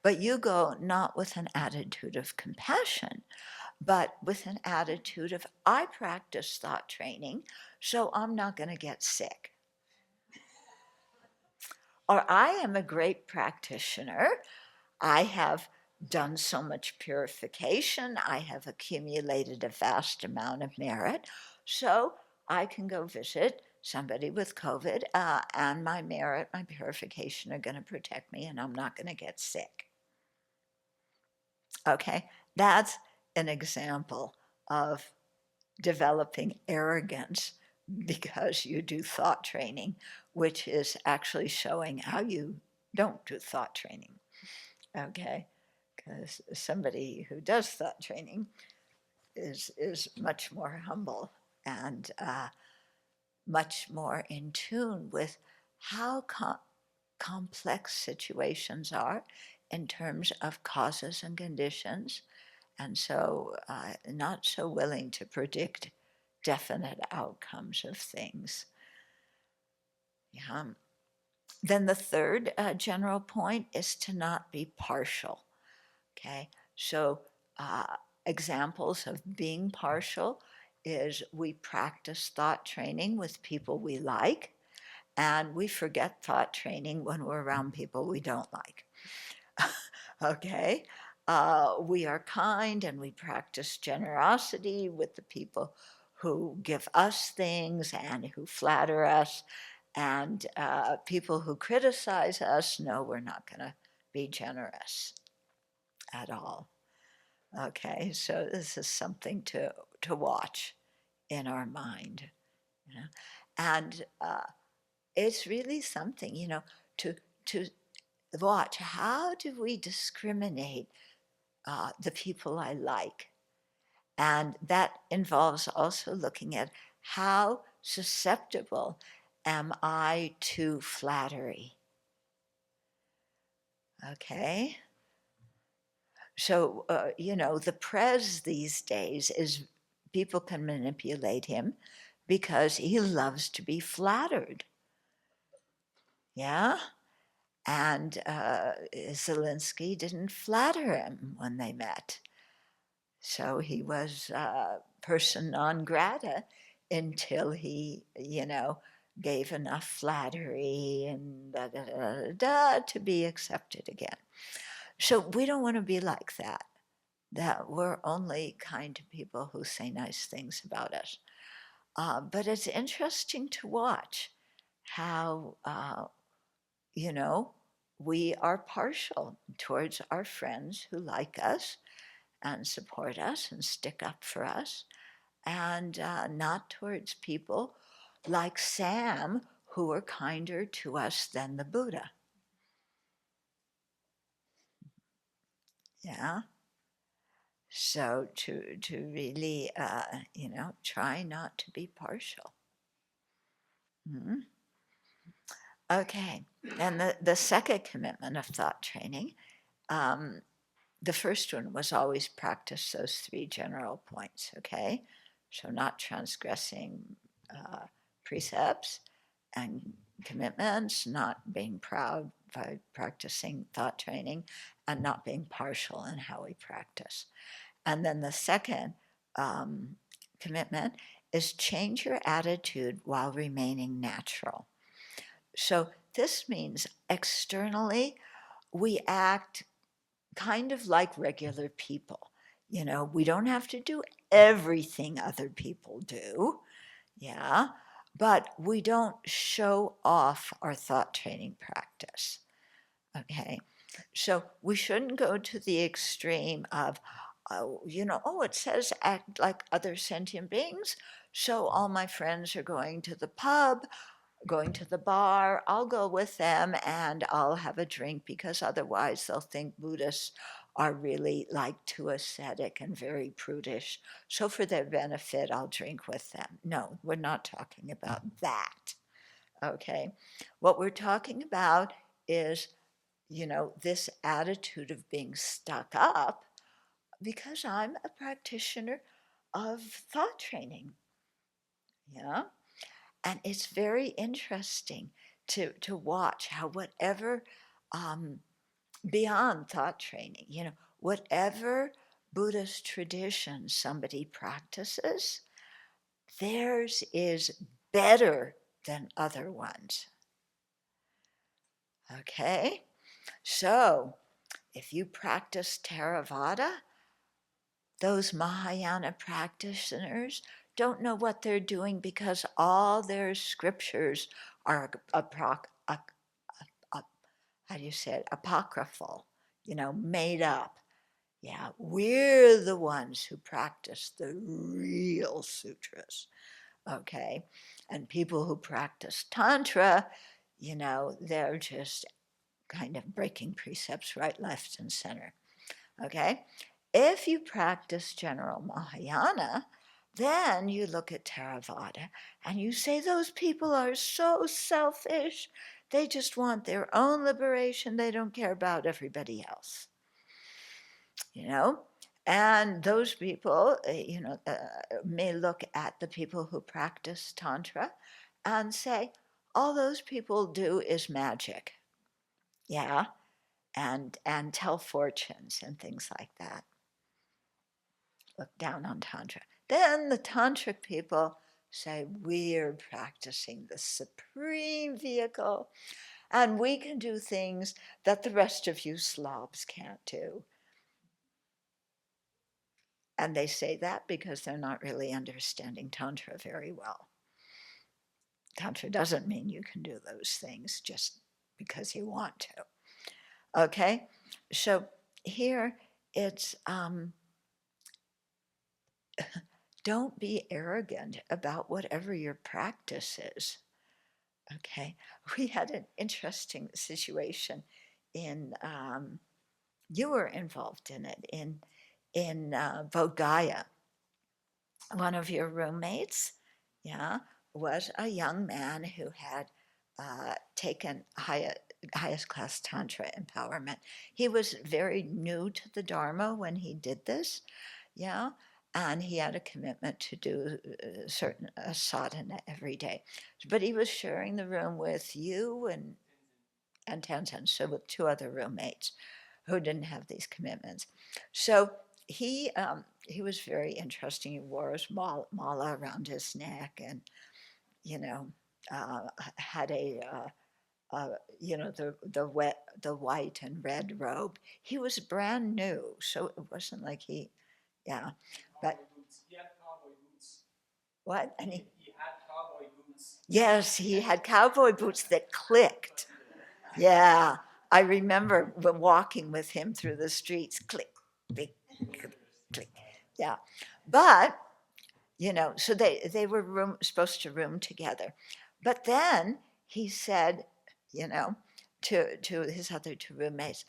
but you go not with an attitude of compassion, but with an attitude of, I practice thought training, so I'm not going to get sick. Or I am a great practitioner. I have done so much purification. I have accumulated a vast amount of merit. So I can go visit somebody with COVID, and my merit, my purification are going to protect me, and I'm not going to get sick. Okay, that's an example of developing arrogance because you do thought training, which is actually showing how you don't do thought training. Okay, because somebody who does thought training is much more humble and much more in tune with how complex situations are in terms of causes and conditions, and so not so willing to predict definite outcomes of things. Yeah. Then the third general point is to not be partial. Okay, so examples of being partial is we practice thought training with people we like, and we forget thought training when we're around people we don't like. Okay, we are kind and we practice generosity with the people who give us things and who flatter us, and people who criticize us, no, we're not going to be generous at all. Okay, so this is something to watch in our mind, and it's really something, to watch. How do we discriminate the people I like? And that involves also looking at how susceptible am I to flattery? Okay. So, the prez these days is people can manipulate him because he loves to be flattered. Yeah. And Zelensky didn't flatter him when they met. So he was person non grata until he, gave enough flattery and to be accepted again. So we don't want to be like that we're only kind to people who say nice things about us. But it's interesting to watch how, we are partial towards our friends who like us and support us and stick up for us, and not towards people like Sam who are kinder to us than the Buddha. Yeah. So to really, try not to be partial. Mhm. Okay, and the second commitment of thought training, um, the first one was always practice those three general points, okay? So not transgressing precepts and commitments, not being proud by practicing thought training, and not being partial in how we practice. And then the second commitment is change your attitude while remaining natural. So this means externally, we act kind of like regular people. We don't have to do everything other people do, yeah, but we don't show off our thought training practice, okay? So we shouldn't go to the extreme of, it says act like other sentient beings, so all my friends are going to the pub, going to the bar, I'll go with them and I'll have a drink because otherwise they'll think Buddhists are really like too ascetic and very prudish. So for their benefit, I'll drink with them. No, we're not talking about that. Okay. What we're talking about is, this attitude of being stuck up because I'm a practitioner of thought training. Yeah. And it's very interesting to watch how whatever um, beyond thought training, whatever Buddhist tradition somebody practices, theirs is better than other ones. Okay? So, if you practice Theravada, those Mahayana practitioners don't know what they're doing because all their scriptures are how do you say it? Apocryphal, made up. Yeah, we're the ones who practice the real sutras, okay? And people who practice Tantra, they're just kind of breaking precepts right, left, and center, okay? If you practice general Mahayana, then you look at Theravada and you say, those people are so selfish. They just want their own liberation. They don't care about everybody else. And those people, may look at the people who practice Tantra and say, all those people do is magic. Yeah. And tell fortunes and things like that. Look down on Tantra. Then the Tantric people say, we're practicing the supreme vehicle, and we can do things that the rest of you slobs can't do. And they say that because they're not really understanding Tantra very well. Tantra doesn't mean you can do those things just because you want to. Okay? So here it's don't be arrogant about whatever your practice is. Okay? We had an interesting situation in, you were involved in it, in Bodh Gaya. One of your roommates, yeah, was a young man who had taken highest class Tantra empowerment. He was very new to the Dharma when he did this, yeah, and he had a commitment to do certain sadhana every day. But he was sharing the room with you and Tenzin, so with two other roommates who didn't have these commitments. So he was very interesting. He wore his mala around his neck, and had the white and red robe. He was brand new, so it wasn't like yeah. But he had cowboy boots. what? And He had cowboy boots. yes, he had cowboy boots that clicked. Yeah, I remember walking with him through the streets, click, click, click. Yeah, but so they were supposed to room together, but then he said, to his other two roommates,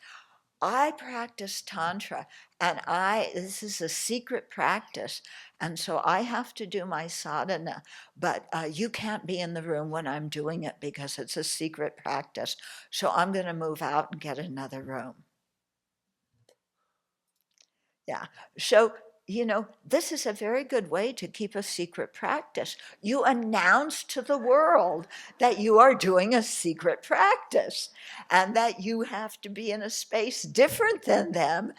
I practice Tantra, and this is a secret practice, and so I have to do my sadhana, but you can't be in the room when I'm doing it because it's a secret practice, so I'm going to move out and get another room. Yeah, so this is a very good way to keep a secret practice. You announce to the world that you are doing a secret practice and that you have to be in a space different than them,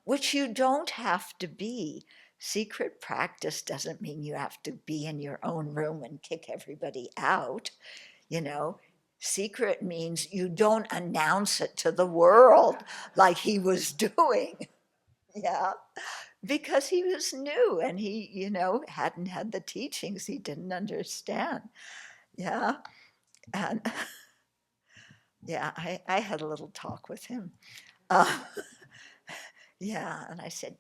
which you don't have to be. Secret practice doesn't mean you have to be in your own room and kick everybody out. Secret means you don't announce it to the world like he was doing. Yeah, because he was new and he, hadn't had the teachings. He didn't understand. Yeah. And yeah, I had a little talk with him. Yeah. And I said,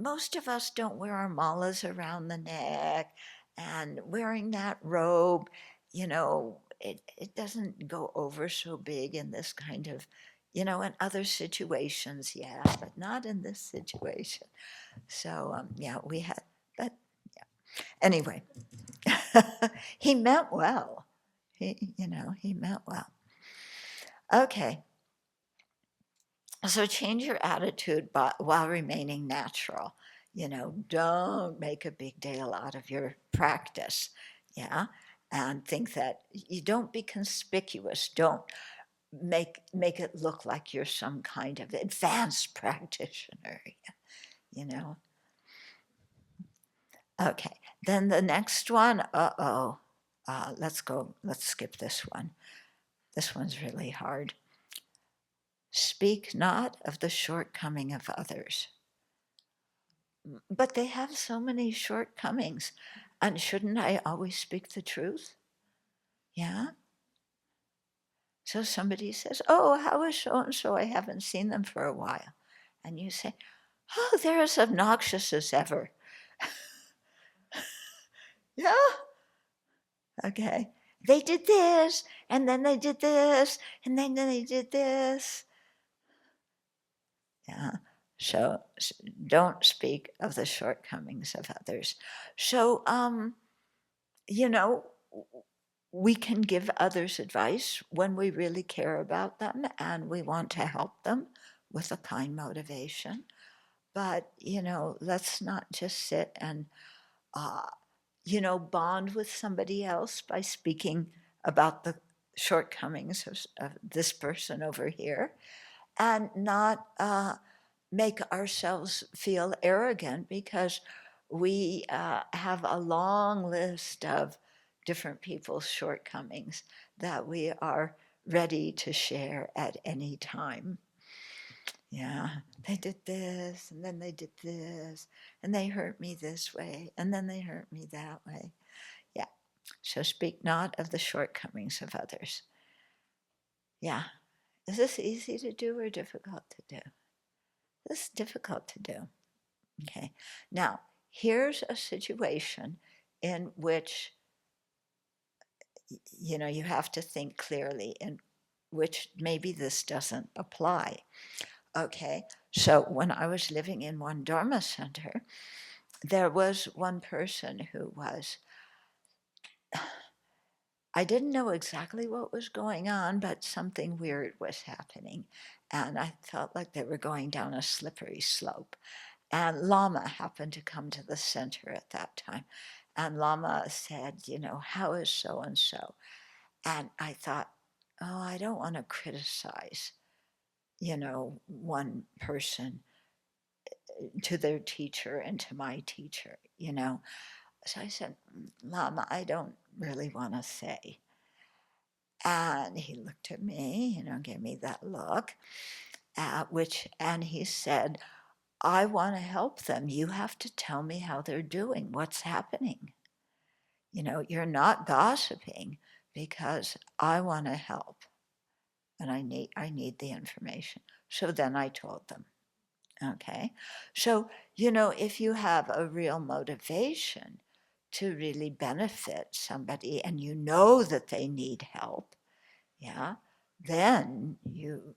most of us don't wear our malas around the neck, and wearing that robe, it doesn't go over so big in this kind of, in other situations, yeah, but not in this situation. So, yeah, we had, but yeah. Anyway, he meant well. He meant well. Okay. So change your attitude while remaining natural. Don't make a big deal out of your practice. Yeah. And think that you don't be conspicuous. Don't make it look like you're some kind of advanced practitioner. You know. Okay. Then the next one. Let's skip this one. This one's really hard. Speak not of the shortcoming of others. But they have so many shortcomings. And shouldn't I always speak the truth? Yeah? So somebody says, oh, how is so-and-so? I haven't seen them for a while. And you say, oh, they're as obnoxious as ever. Yeah? Okay. They did this, and then they did this, and then they did this. Yeah. So don't speak of the shortcomings of others. So, we can give others advice when we really care about them and we want to help them with a kind motivation. But, let's not just sit and, bond with somebody else by speaking about the shortcomings of this person over here and not make ourselves feel arrogant because we have a long list of different people's shortcomings that we are ready to share at any time. Yeah, they did this, and then they did this, and they hurt me this way, and then they hurt me that way. Yeah, so speak not of the shortcomings of others. Yeah, is this easy to do or difficult to do? This is difficult to do. Okay, now here's a situation in which you have to think clearly, in which maybe this doesn't apply. Okay, so when I was living in one Dharma center, there was one person who was, I didn't know exactly what was going on, but something weird was happening. And I felt like they were going down a slippery slope. And Lama happened to come to the center at that time. And Lama said, how is so and so? And I thought, oh, I don't want to criticize, one person to their teacher and to my teacher. So I said, Lama, I don't really want to say. And he looked at me, gave me that look, and he said, I want to help them. You have to tell me how they're doing, what's happening. You're not gossiping because I want to help and I need the information. So then I told them. Okay. So, if you have a real motivation to really benefit somebody and you know that they need help, yeah, then you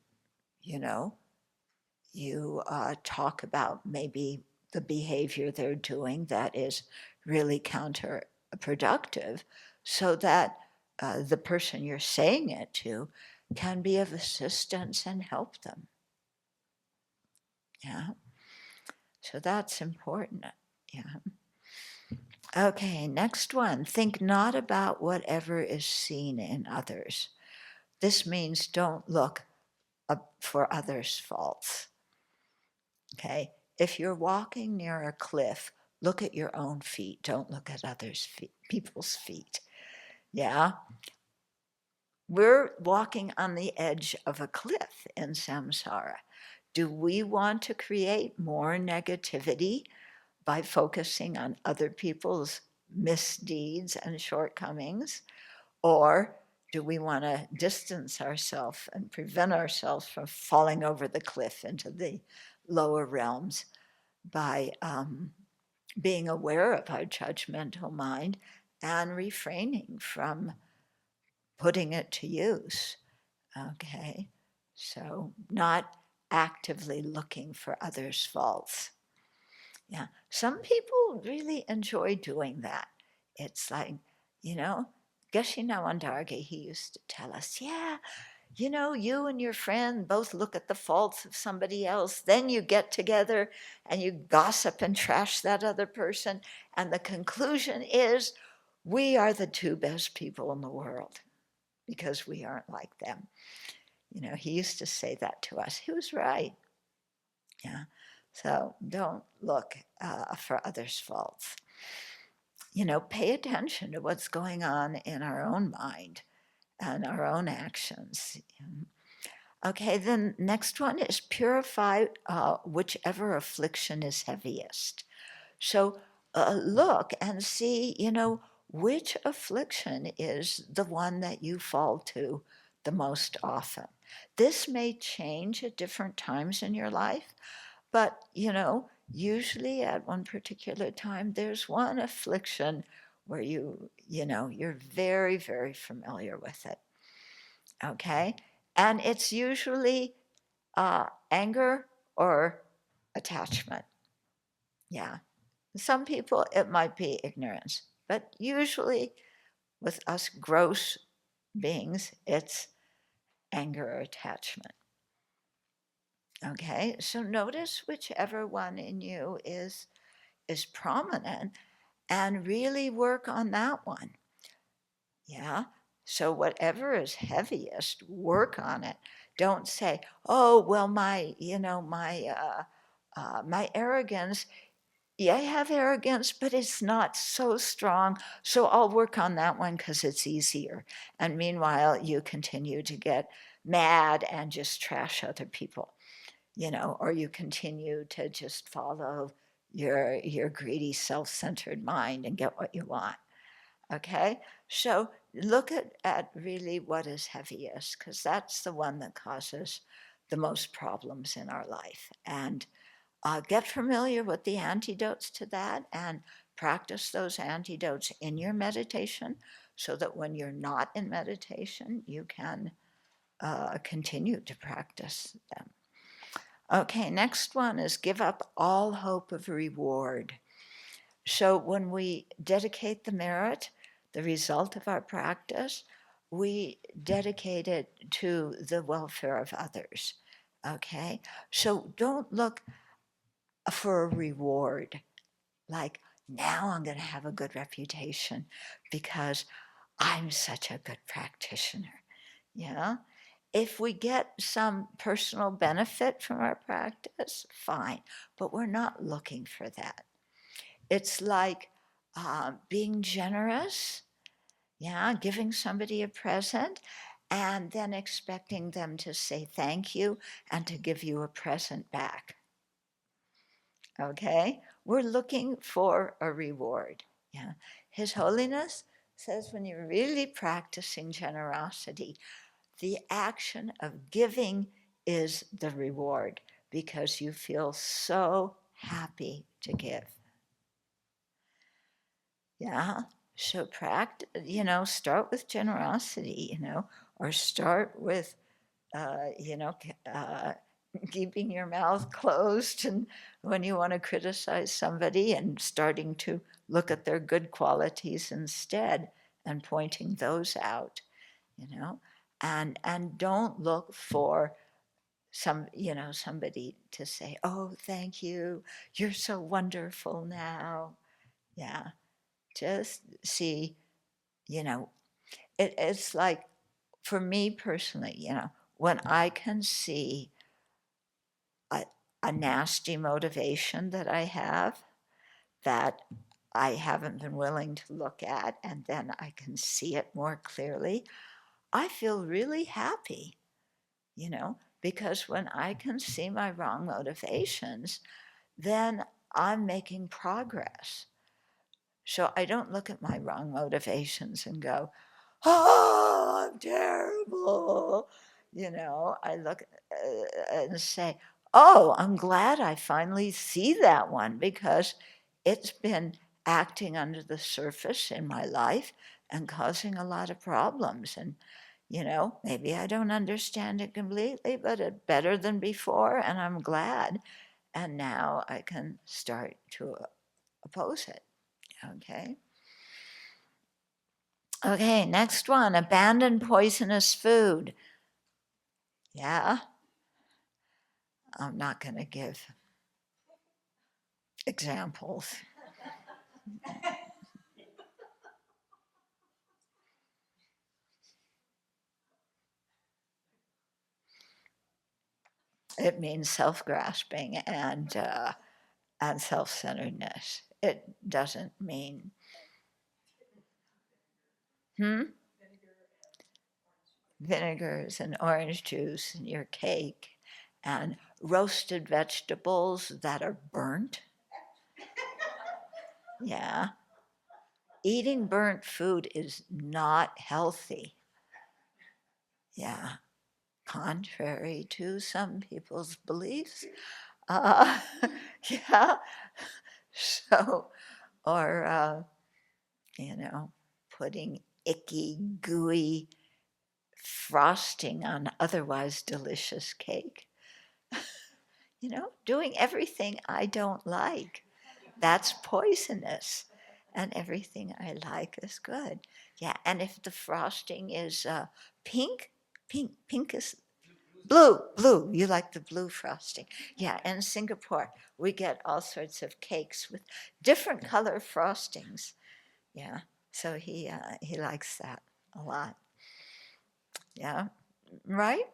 talk about maybe the behavior they're doing that is really counterproductive so that the person you're saying it to can be of assistance and help them. Yeah. So that's important. Yeah. Okay, next one. Think not about whatever is seen in others. This means don't look for others' faults. Okay? If you're walking near a cliff, look at your own feet. Don't look at others' people's feet. Yeah? We're walking on the edge of a cliff in samsara. Do we want to create more negativity by focusing on other people's misdeeds and shortcomings? Or do we want to distance ourselves and prevent ourselves from falling over the cliff into the lower realms by being aware of our judgmental mind and refraining from putting it to use? Okay, So not actively looking for others' faults. Yeah, some people really enjoy doing that. It's like, Geshe Nawandarge, he used to tell us, yeah, you and your friend both look at the faults of somebody else, then you get together and you gossip and trash that other person, and the conclusion is we are the two best people in the world because we aren't like them. He used to say that to us. He was right. Yeah. So don't look for others' faults. Pay attention to what's going on in our own mind and our own actions. Okay, then next one is purify whichever affliction is heaviest. So look and see, which affliction is the one that you fall to the most often. This may change at different times in your life, but, usually at one particular time, there's one affliction where you're very, very familiar with it. Okay? And it's usually anger or attachment. Yeah. Some people, it might be ignorance, but usually with us gross beings, it's anger or attachment. Okay, so notice whichever one in you is prominent and really work on that one. Yeah. So whatever is heaviest, work on it. Don't say, "Oh, well, my arrogance. Yeah, I have arrogance, but it's not so strong. So I'll work on that one because it's easier." And meanwhile, you continue to get mad and just trash other people. Or you continue to just follow your greedy, self-centered mind and get what you want. Okay, so look at really what is heaviest, because that's the one that causes the most problems in our life. And get familiar with the antidotes to that and practice those antidotes in your meditation so that when you're not in meditation, you can continue to practice them. Okay, next one is give up all hope of reward. So when we dedicate the merit, the result of our practice, we dedicate it to the welfare of others. Okay, so don't look for a reward like, now I'm going to have a good reputation because I'm such a good practitioner. Yeah. If we get some personal benefit from our practice, fine, but we're not looking for that. It's like being generous, yeah, giving somebody a present, and then expecting them to say thank you and to give you a present back. Okay? We're looking for a reward. Yeah. His Holiness says when you're really practicing generosity, the action of giving is the reward because you feel so happy to give. Yeah. So start with generosity, or start with, keeping your mouth closed and when you want to criticize somebody and starting to look at their good qualities instead and pointing those out, and don't look for somebody to say, "Oh, thank you, you're so wonderful now." Yeah, just see, it's like, for me personally, when I can see a nasty motivation that I have that I haven't been willing to look at, and then I can see it more clearly, I feel really happy, because when I can see my wrong motivations, then I'm making progress. So I don't look at my wrong motivations and go, "Oh, I'm terrible." I look and say, "Oh, I'm glad I finally see that one because it's been acting under the surface in my life and causing a lot of problems." And, maybe I don't understand it completely, but it's better than before, and I'm glad. And now I can start to oppose it. Okay. Okay, next one, abandon poisonous food. Yeah, I'm not going to give examples. It means self-grasping and self-centeredness. It doesn't mean, vinegars and orange juice in your cake and roasted vegetables that are burnt. Yeah. Eating burnt food is not healthy. Yeah. Contrary to some people's beliefs. Yeah. So, or, putting icky, gooey frosting on otherwise delicious cake. Doing everything I don't like. That's poisonous. And everything I like is good. Yeah, and if the frosting is pink is blue. You like the blue frosting. Yeah, in Singapore, we get all sorts of cakes with different color frostings. Yeah, so he likes that a lot. Yeah, right?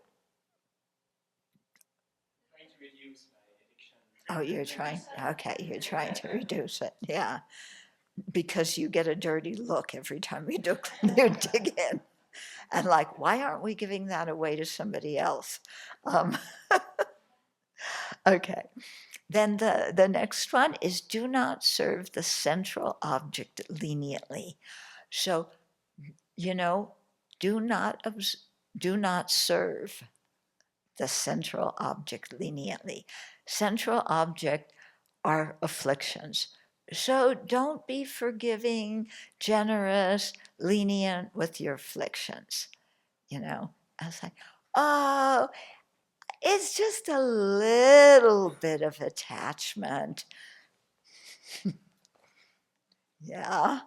Trying to reduce my addiction. Oh, you're trying to reduce it. Yeah, because you get a dirty look every time you dig in. And like, why aren't we giving that away to somebody else? Okay. Then the next one is do not serve the central object leniently. So, do not serve the central object leniently. Central object are afflictions. So don't be forgiving, generous, lenient with your afflictions. I was like, oh, it's just a little bit of attachment. Yeah.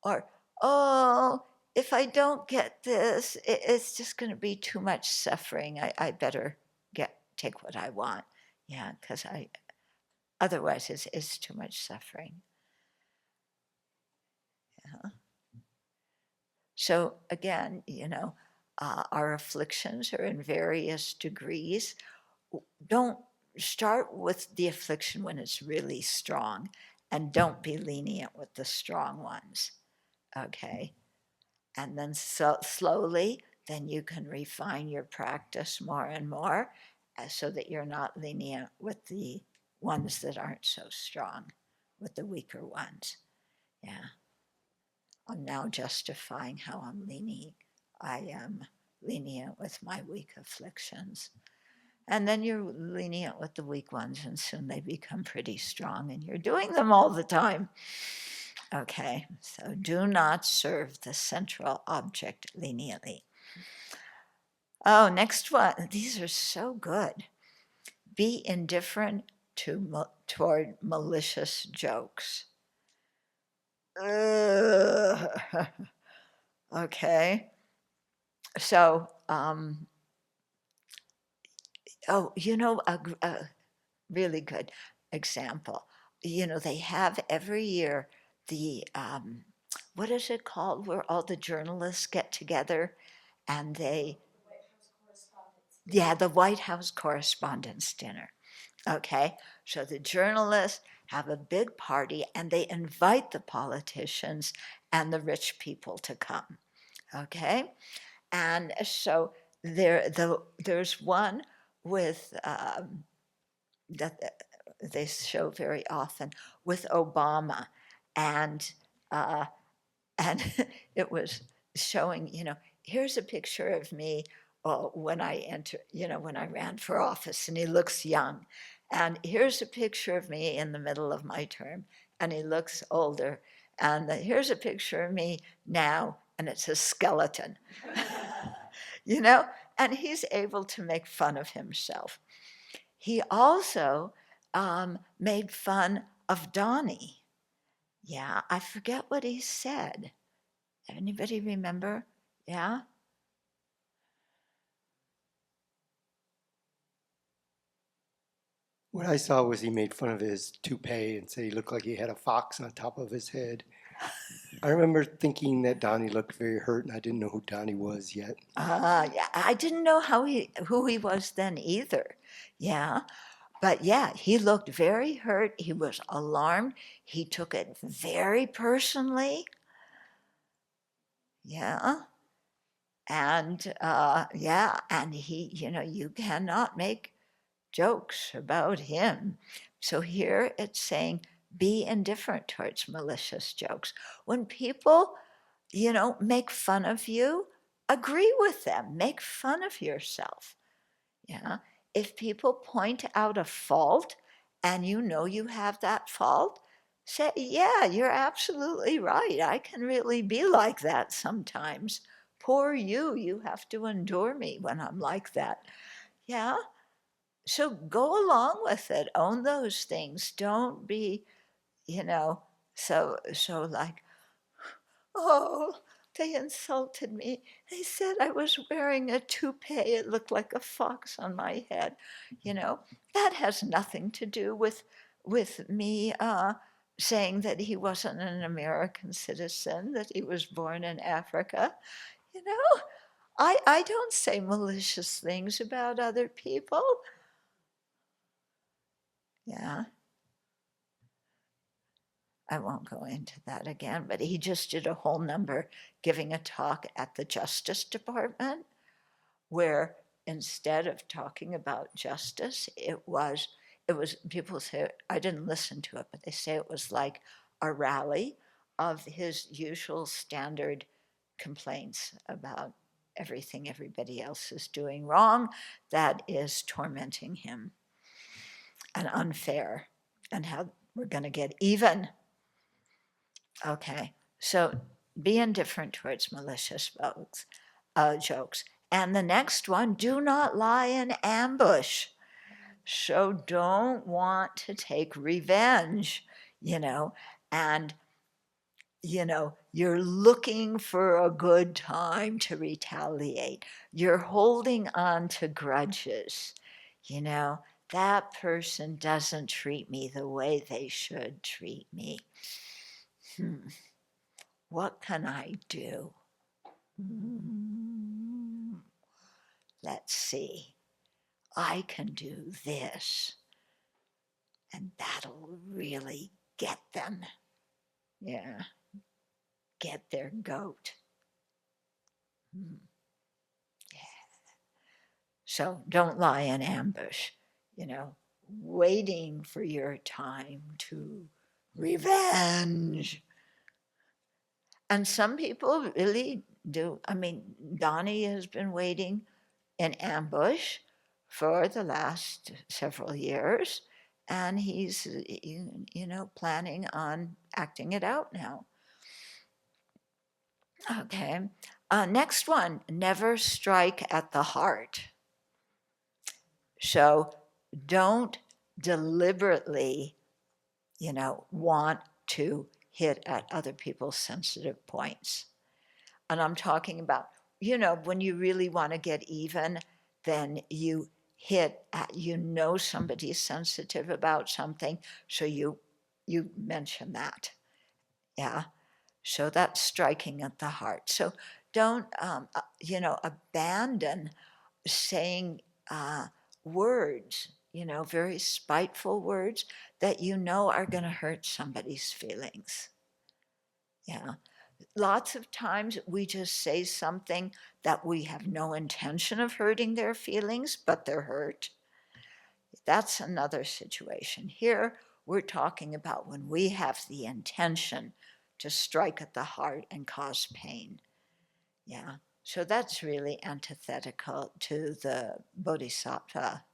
Or, oh, if I don't get this, it's just going to be too much suffering. I better take what I want. Yeah, because otherwise it's too much suffering. Yeah. So again, our afflictions are in various degrees. Don't start with the affliction when it's really strong, and don't be lenient with the strong ones. Okay. And then slowly, then you can refine your practice more and more so that you're not lenient with the ones that aren't so strong, with the weaker ones. Yeah. I'm now justifying how I'm lenient. I am lenient with my weak afflictions. And then you're lenient with the weak ones, and soon they become pretty strong, and you're doing them all the time. Okay, so do not serve the central object leniently. Oh, next one. These are so good. Be indifferent toward malicious jokes. Okay. So, a really good example. They have every year the, what is it called, where all the journalists get together and they, the White House Correspondents' Dinner. Okay, so the journalists have a big party and they invite the politicians and the rich people to come. Okay, and so there's one with that they show very often with Obama, and uh, and it was showing, here's a picture of me when when I ran for office, and he looks young, and here's a picture of me in the middle of my term, and he looks older, and here's a picture of me now and it's a skeleton, you know, and he's able to make fun of himself. He also made fun of Donnie. Yeah, I forget what he said. Anybody remember? Yeah? What I saw was he made fun of his toupee and said he looked like he had a fox on top of his head. I remember thinking that Donnie looked very hurt, and I didn't know who Donnie was yet. Yeah, I didn't know who he was then either. Yeah, but yeah, he looked very hurt. He was alarmed. He took it very personally. Yeah, and yeah, and he, you cannot make jokes about him. So here it's saying, be indifferent towards malicious jokes. When people, make fun of you, agree with them, make fun of yourself. Yeah. If people point out a fault and you have that fault, say, yeah, you're absolutely right. I can really be like that sometimes. Poor you, you have to endure me when I'm like that. Yeah. So go along with it. Own those things. Don't be, so like, oh, they insulted me. They said I was wearing a toupee. It looked like a fox on my head. That has nothing to do with me saying that he wasn't an American citizen, that he was born in Africa. You know, I don't say malicious things about other people. Yeah. I won't go into that again, but he just did a whole number giving a talk at the Justice Department where instead of talking about justice, it was people say, I didn't listen to it, but they say it was like a rally of his usual standard complaints about everything everybody else is doing wrong that is tormenting him and unfair, and how we're going to get even. Okay, so be indifferent towards malicious jokes. And the next one, do not lie in ambush. So don't want to take revenge, and, you're looking for a good time to retaliate. You're holding on to grudges, that person doesn't treat me the way they should treat me. What can I do? Let's see. I can do this, and that'll really get them. Yeah, get their goat. Yeah. So don't lie in ambush, waiting for your time to revenge. And some people really do. I mean, Donnie has been waiting in ambush for the last several years, and he's, planning on acting it out now. Okay. Next one, never strike at the heart. So don't deliberately, want to hit at other people's sensitive points. And I'm talking about, when you really want to get even, then you hit at, somebody's sensitive about something, so you mention that. Yeah. So that's striking at the heart. So don't, abandon saying words, very spiteful words that are going to hurt somebody's feelings. Yeah. Lots of times we just say something that we have no intention of hurting their feelings, but they're hurt. That's another situation. Here, we're talking about when we have the intention to strike at the heart and cause pain. Yeah. So that's really antithetical to the bodhisattva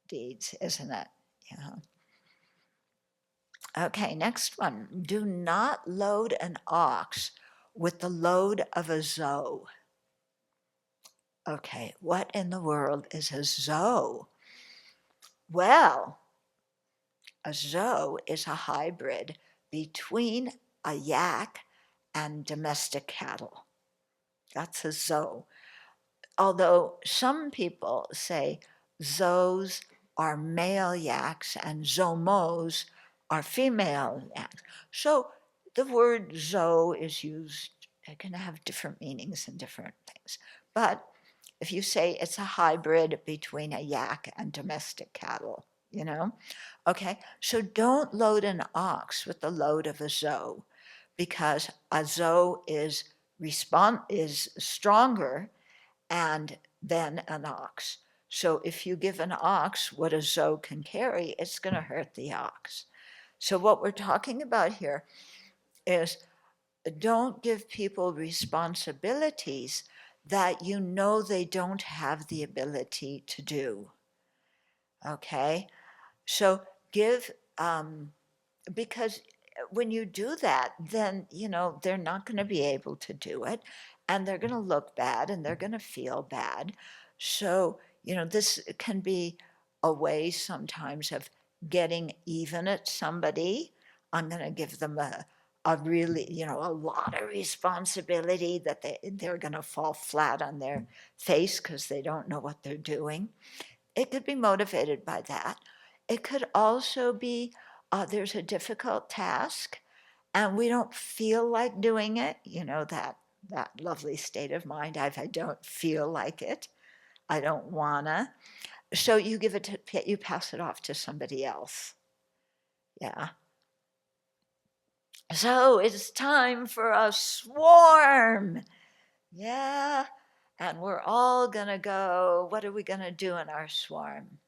deeds, isn't it? Yeah. Okay, next one. Do not load an ox with the load of a zo. Okay, what in the world is a zo? Well, a zo is a hybrid between a yak and domestic cattle. That's a zo. Although some people say zos are male yaks and zomos are female yaks. So the word zo is used, it can have different meanings and different things. But if you say it's a hybrid between a yak and domestic cattle, you know? Okay, so don't load an ox with the load of a zo, because a zo is stronger and then an ox. So if you give an ox what a zo can carry, it's going to hurt the ox. So what we're talking about here is don't give people responsibilities that you know they don't have the ability to do. Okay? So give, because when you do that, then, you know, they're not going to be able to do it, and they're going to look bad and they're going to feel bad. So, you know, this can be a way sometimes of getting even at somebody. I'm going to give them a really, you know, a lot of responsibility that they're going to fall flat on their face because they don't know what they're doing. It could be motivated by that. It could also be there's a difficult task and we don't feel like doing it. You know, that lovely state of mind. I don't feel like it. I don't wanna. So you you pass it off to somebody else. Yeah. So it's time for a swarm. Yeah. And we're all gonna go. What are we gonna do in our swarm?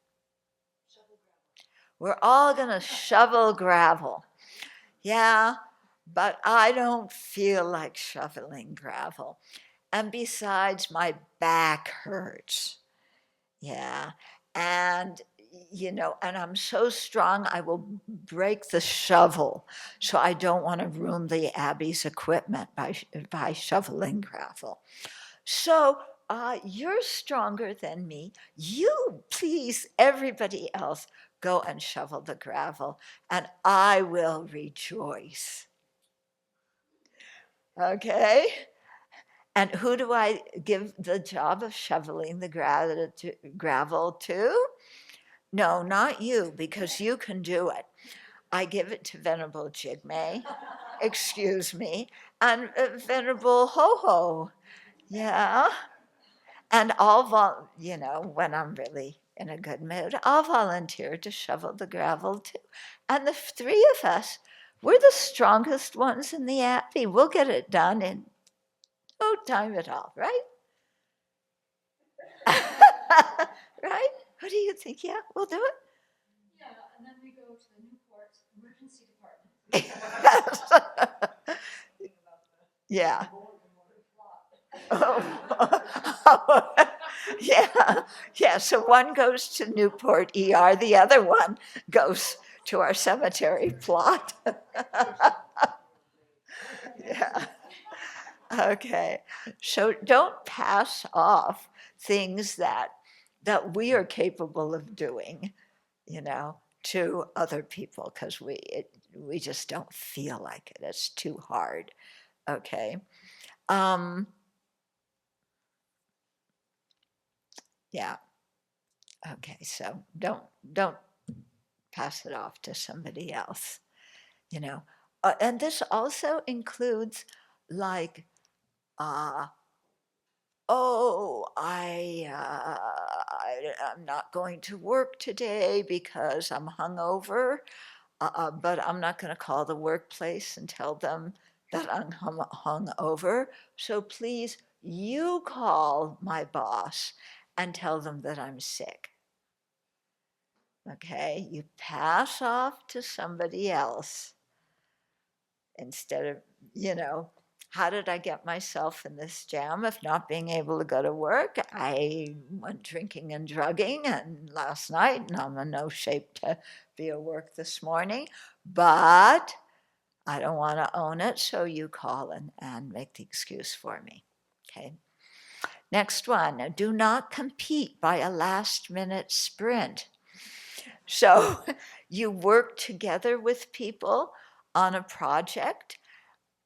We're all gonna shovel gravel. Yeah, but I don't feel like shoveling gravel. And besides, my back hurts. Yeah. And, you know, and I'm so strong, I will break the shovel. So I don't want to ruin the Abbey's equipment by shoveling gravel. So you're stronger than me. You, please, everybody else, go and shovel the gravel, and I will rejoice. Okay? And who do I give the job of shoveling the gravel to? No, not you, because you can do it. I give it to Venerable Jigme, excuse me, and Venerable Ho-Ho. Yeah. And I'll, you know, when I'm really in a good mood, I'll volunteer to shovel the gravel too. And the three of us, we're the strongest ones in the Abbey. We'll get it done in no time at all, right? Right? What do you think? Yeah, we'll do it? Yeah, and then we go to the Newport Emergency Department. Yeah. Oh. Yeah, yeah. So one goes to Newport ER, the other one goes to our cemetery plot. Yeah. Okay. So don't pass off things that we are capable of doing, you know, to other people because we just don't feel like it. It's too hard. Okay. Yeah. Okay, so don't pass it off to somebody else, you know. And this also includes like, oh, I'm not going to work today because I'm hungover, but I'm not going to call the workplace and tell them that I'm hungover. So please, you call my boss and tell them that I'm sick. Okay, you pass off to somebody else instead of, you know, how did I get myself in this jam of not being able to go to work? I went drinking and drugging and last night, and I'm in no shape to be at work this morning, but I don't want to own it, so you call and make the excuse for me. Okay. Next one, do not compete by a last-minute sprint. So you work together with people on a project,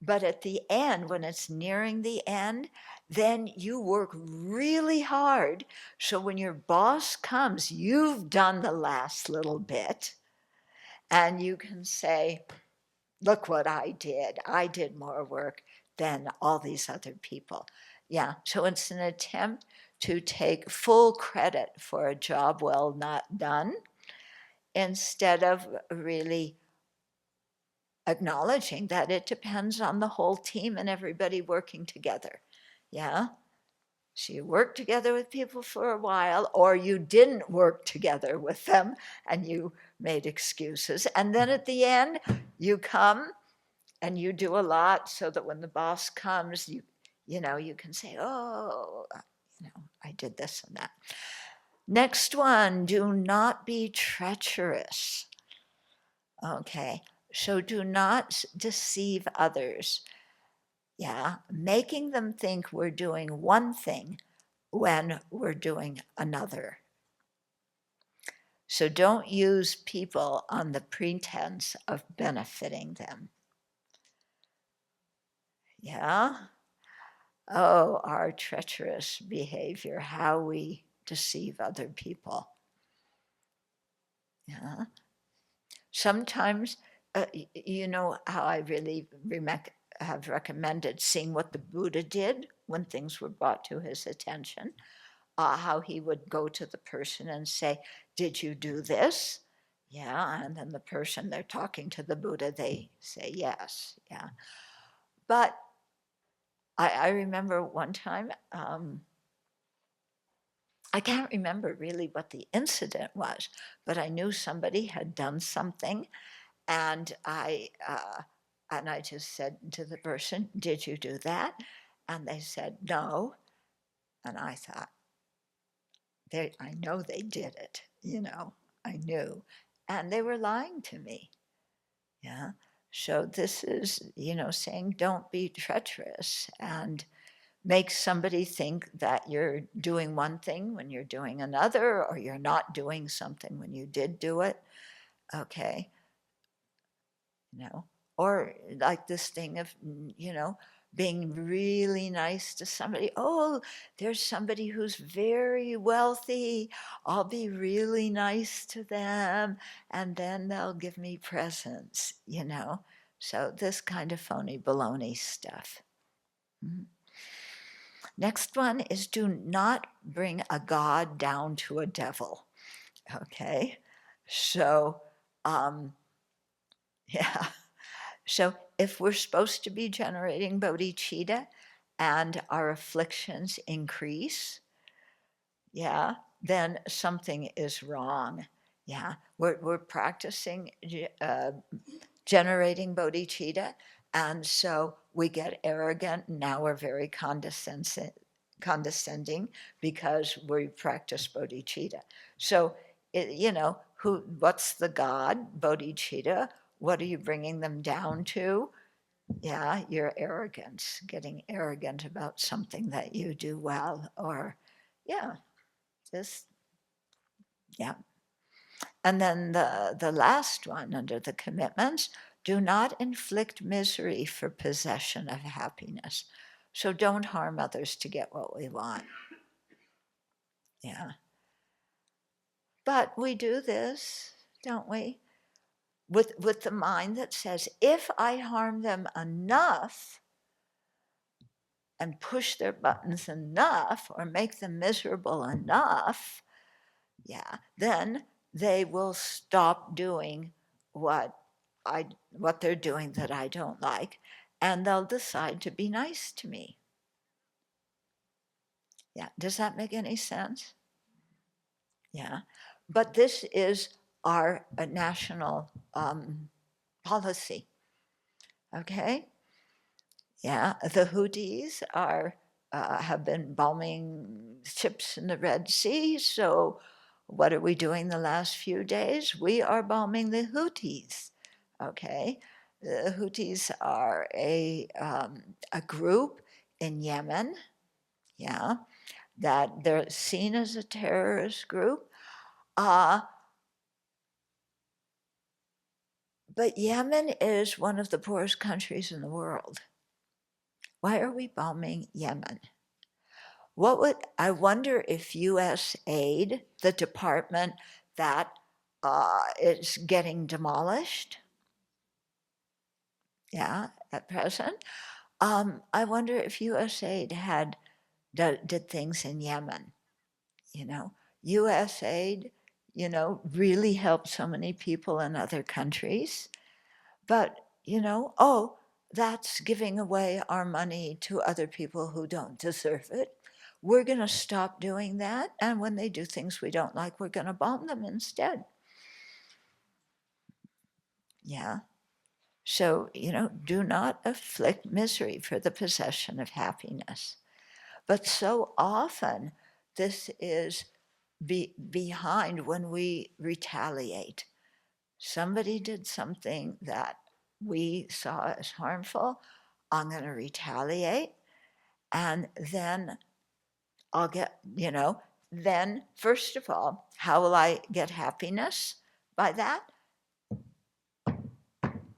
but at the end, when it's nearing the end, then you work really hard. So when your boss comes, you've done the last little bit, and you can say, look what I did. I did more work than all these other people. Yeah, so it's an attempt to take full credit for a job well not done instead of really acknowledging that it depends on the whole team and everybody working together. Yeah. So you work together with people for a while, or you didn't work together with them and you made excuses. And then at the end, you come and you do a lot so that when the boss comes, you can say, oh, I did this and that. Next one, do not be treacherous. Okay, so do not deceive others. Yeah, making them think we're doing one thing when we're doing another. So don't use people on the pretense of benefiting them. Yeah. Oh, our treacherous behavior, how we deceive other people. Yeah. Sometimes, you know how I really have recommended seeing what the Buddha did when things were brought to his attention, how he would go to the person and say, did you do this? Yeah, and then the person, they're talking to the Buddha, they say yes, yeah. But I remember one time, I can't remember really what the incident was, but I knew somebody had done something, and I just said to the person, "Did you do that?" And they said, "No." And I thought, I know they did it. I knew, and they were lying to me. Yeah. So this is, saying don't be treacherous and make somebody think that you're doing one thing when you're doing another, or you're not doing something when you did do it. Okay. Or like this thing of, being really nice to somebody. Oh, there's somebody who's very wealthy. I'll be really nice to them, and then they'll give me presents. So this kind of phony baloney stuff. Mm. Next one is do not bring a god down to a devil. Okay, so yeah. So if we're supposed to be generating bodhicitta and our afflictions increase, yeah, then something is wrong. Yeah, we're practicing generating bodhicitta, and so we get arrogant. Now we're very condescending because we practice bodhicitta. So, what's the God? Bodhicitta. What are you bringing them down to? Yeah, your arrogance, getting arrogant about something that you do well, or, yeah, just, yeah. And then the last one under the commitments, do not inflict misery for possession of happiness. So don't harm others to get what we want. Yeah. But we do this, don't we? With the mind that says, if I harm them enough and push their buttons enough or make them miserable enough, yeah, then they will stop doing what they're doing that I don't like, and they'll decide to be nice to me. Yeah, does that make any sense? Yeah, but this is our national policy. Okay. Yeah, the Houthis have been bombing ships in the Red Sea. So, what are we doing the last few days? We are bombing the Houthis. Okay, The Houthis are a group in Yemen, yeah, that they're seen as a terrorist group. But Yemen is one of the poorest countries in the world. Why are we bombing Yemen? I wonder if U.S. aid, the department that is getting demolished, yeah, at present, I wonder if U.S. aid did things in Yemen, you know. U.S. aid, really helped so many people in other countries. But, that's giving away our money to other people who don't deserve it. We're going to stop doing that. And when they do things we don't like, we're going to bomb them instead. Yeah. So, do not afflict misery for the possession of happiness. But so often, this is behind when we retaliate. Somebody did something that we saw as harmful. I'm going to retaliate. And then I'll get, then first of all, how will I get happiness by that?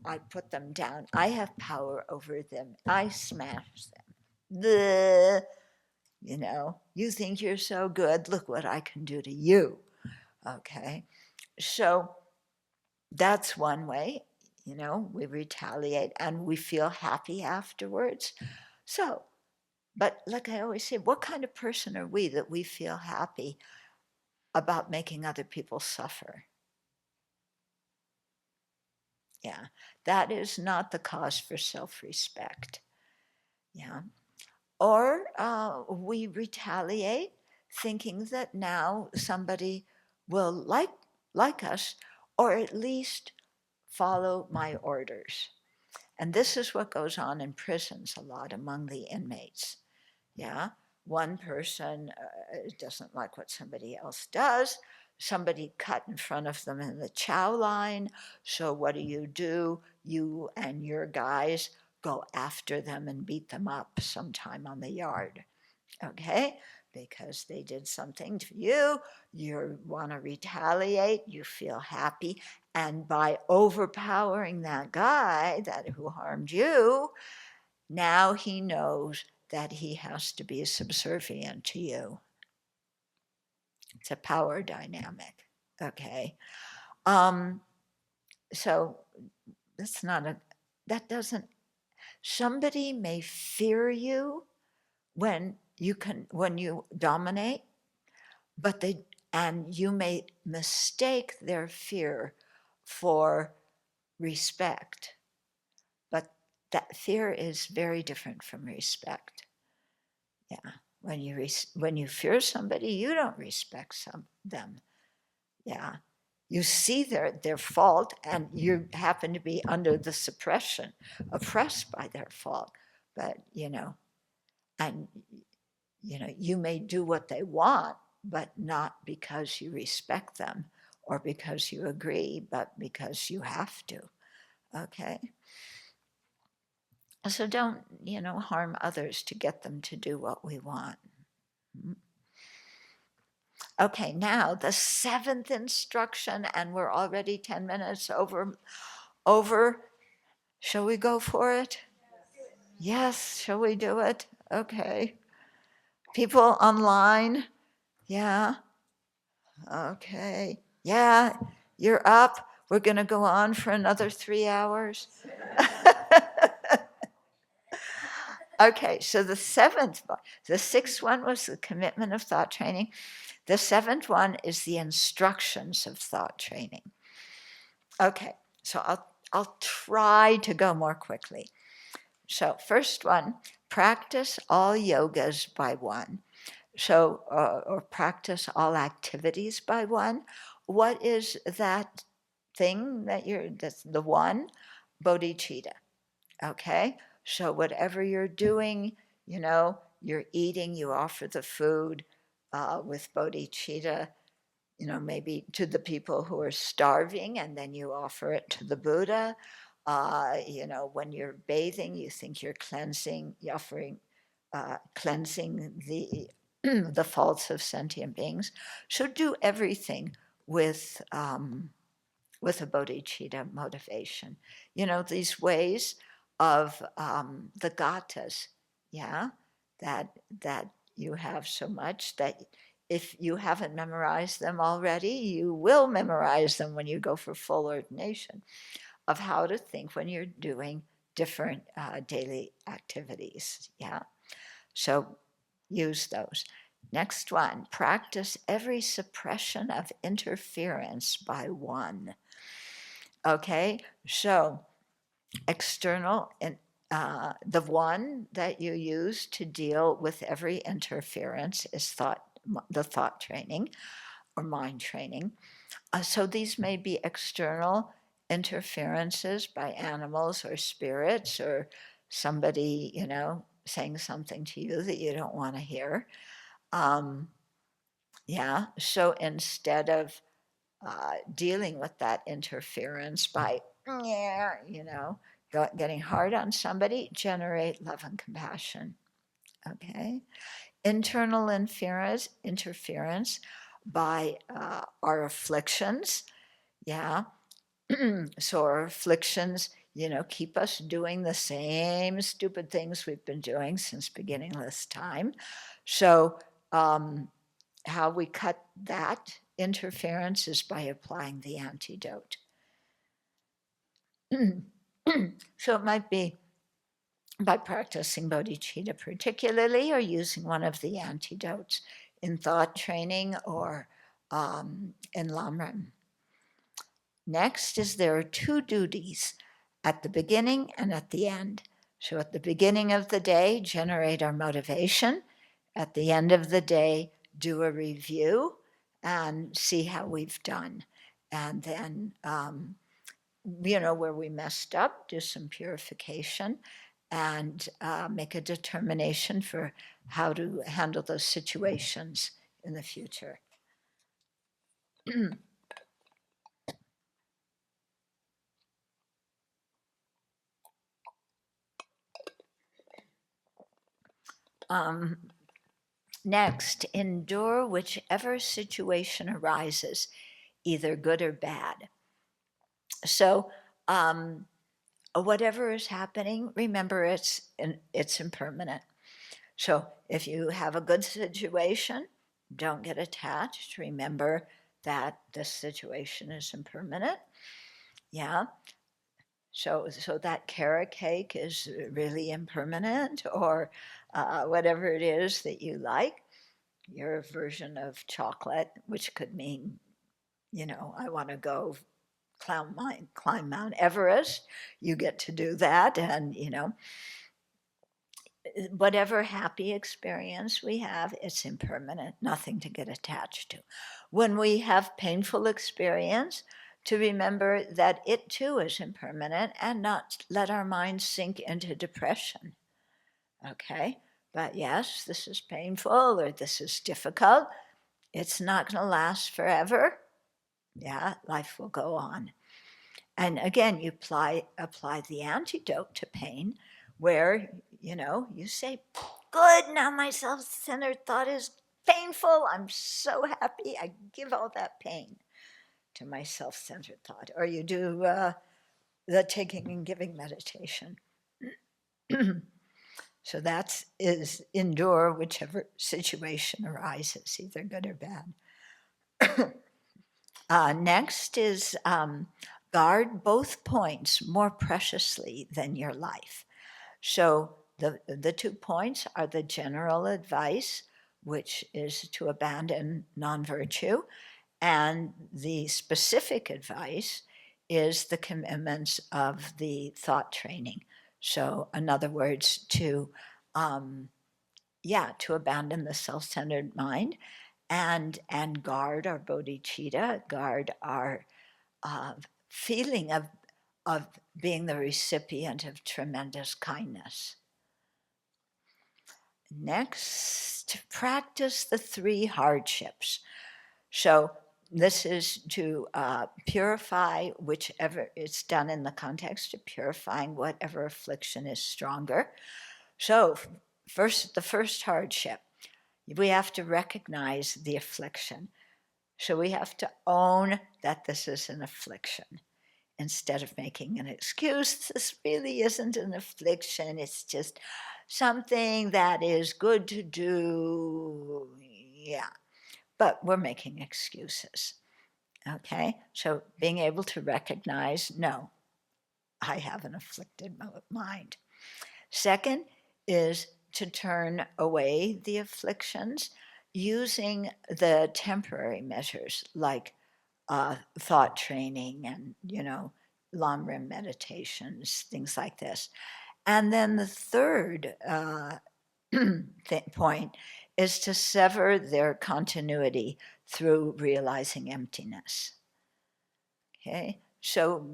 I put them down. I have power over them. I smash them. You think you're so good. Look what I can do to you. Okay. So that's one way, we retaliate and we feel happy afterwards. So, but like I always say, what kind of person are we that we feel happy about making other people suffer? Yeah, that is not the cause for self-respect. Yeah. Or we retaliate thinking that now somebody will like us, or at least follow my orders. And this is what goes on in prisons a lot among the inmates. Yeah, one person doesn't like what somebody else does. Somebody cut in front of them in the chow line. So what do? You and your guys go after them and beat them up sometime on the yard. Okay? Because they did something to you, you want to retaliate, you feel happy, and by overpowering that guy who harmed you, now he knows that he has to be subservient to you. It's a power dynamic, okay? So that doesn't, somebody may fear you when you dominate, and you may mistake their fear for respect. But that fear is very different from respect. Yeah. When you fear somebody, you don't respect them. Yeah. You see their fault, and you happen to be under the suppression, oppressed by their fault. But, and you may do what they want, but not because you respect them or because you agree, but because you have to. Okay? So don't, harm others to get them to do what we want. Okay, now the seventh instruction, and we're already 10 minutes over. Shall we go for it? Yes, shall we do it? Okay. People online? Yeah. Okay. Yeah, you're up. We're going to go on for another 3 hours. Okay, so the sixth one was the commitment of thought training. The seventh one is the instructions of thought training. Okay, so I'll try to go more quickly. So first one, practice all yogas by one. So, or practice all activities by one. What is that thing that's the one? Bodhicitta. Okay? So whatever you're doing, you're eating, you offer the food with bodhicitta, maybe to the people who are starving, and then you offer it to the Buddha. When you're bathing, you think you're cleansing, cleansing the the faults of sentient beings. So do everything with with a bodhicitta motivation. These ways of the gathas, yeah, that you have so much that if you haven't memorized them already, you will memorize them when you go for full ordination, of how to think when you're doing different daily activities, yeah. So use those. Next one, practice every suppression of interference by one. Okay, so external and the one that you use to deal with every interference is the thought training or mind training. So these may be external interferences by animals or spirits or somebody, saying something to you that you don't want to hear. Yeah, so instead of dealing with that interference by, getting hard on somebody, generate love and compassion. Okay. Internal interference by our afflictions. Yeah. So our afflictions, keep us doing the same stupid things we've been doing since beginningless time. So how we cut that interference is by applying the antidote. So it might be by practicing bodhicitta particularly, or using one of the antidotes in thought training or in lamrim. Next is there are two duties at the beginning and at the end. So at the beginning of the day, generate our motivation. At the end of the day, do a review and see how we've done. And then, where we messed up, do some purification and make a determination for how to handle those situations in the future. Next, endure whichever situation arises, either good or bad. So, whatever is happening, remember it's impermanent. So, if you have a good situation, don't get attached. Remember that this situation is impermanent. Yeah. So that carrot cake is really impermanent, or whatever it is that you like. Your version of chocolate, which could mean, I want to go climb Mount Everest. You get to do that, and whatever happy experience we have, it's impermanent, nothing to get attached to. When we have painful experience, to remember that it too is impermanent and not let our minds sink into depression. Okay? But yes, this is painful or this is difficult. It's not going to last forever. Yeah, life will go on. And again, you apply the antidote to pain where, you say, good, now my self-centered thought is painful. I'm so happy. I give all that pain to my self-centered thought. Or you do the taking and giving meditation. So that is endure whichever situation arises, either good or bad. Next is guard both points more preciously than your life. So the 2 points are the general advice, which is to abandon non-virtue, and the specific advice is the commitments of the thought training. So in other words, to abandon the self-centered mind and guard our bodhicitta, guard our feeling of being the recipient of tremendous kindness. Next, practice the 3 hardships. So this is to purify whichever, it's done in the context of purifying whatever affliction is stronger. So the first hardship, we have to recognize the affliction. So we have to own that this is an affliction instead of making an excuse. This really isn't an affliction. It's just something that is good to do. Yeah, but we're making excuses. Okay, so being able to recognize, no, I have an afflicted mind. Second is to turn away the afflictions using the temporary measures like thought training and, long rim meditations, things like this. And then the third point is to sever their continuity through realizing emptiness. Okay, so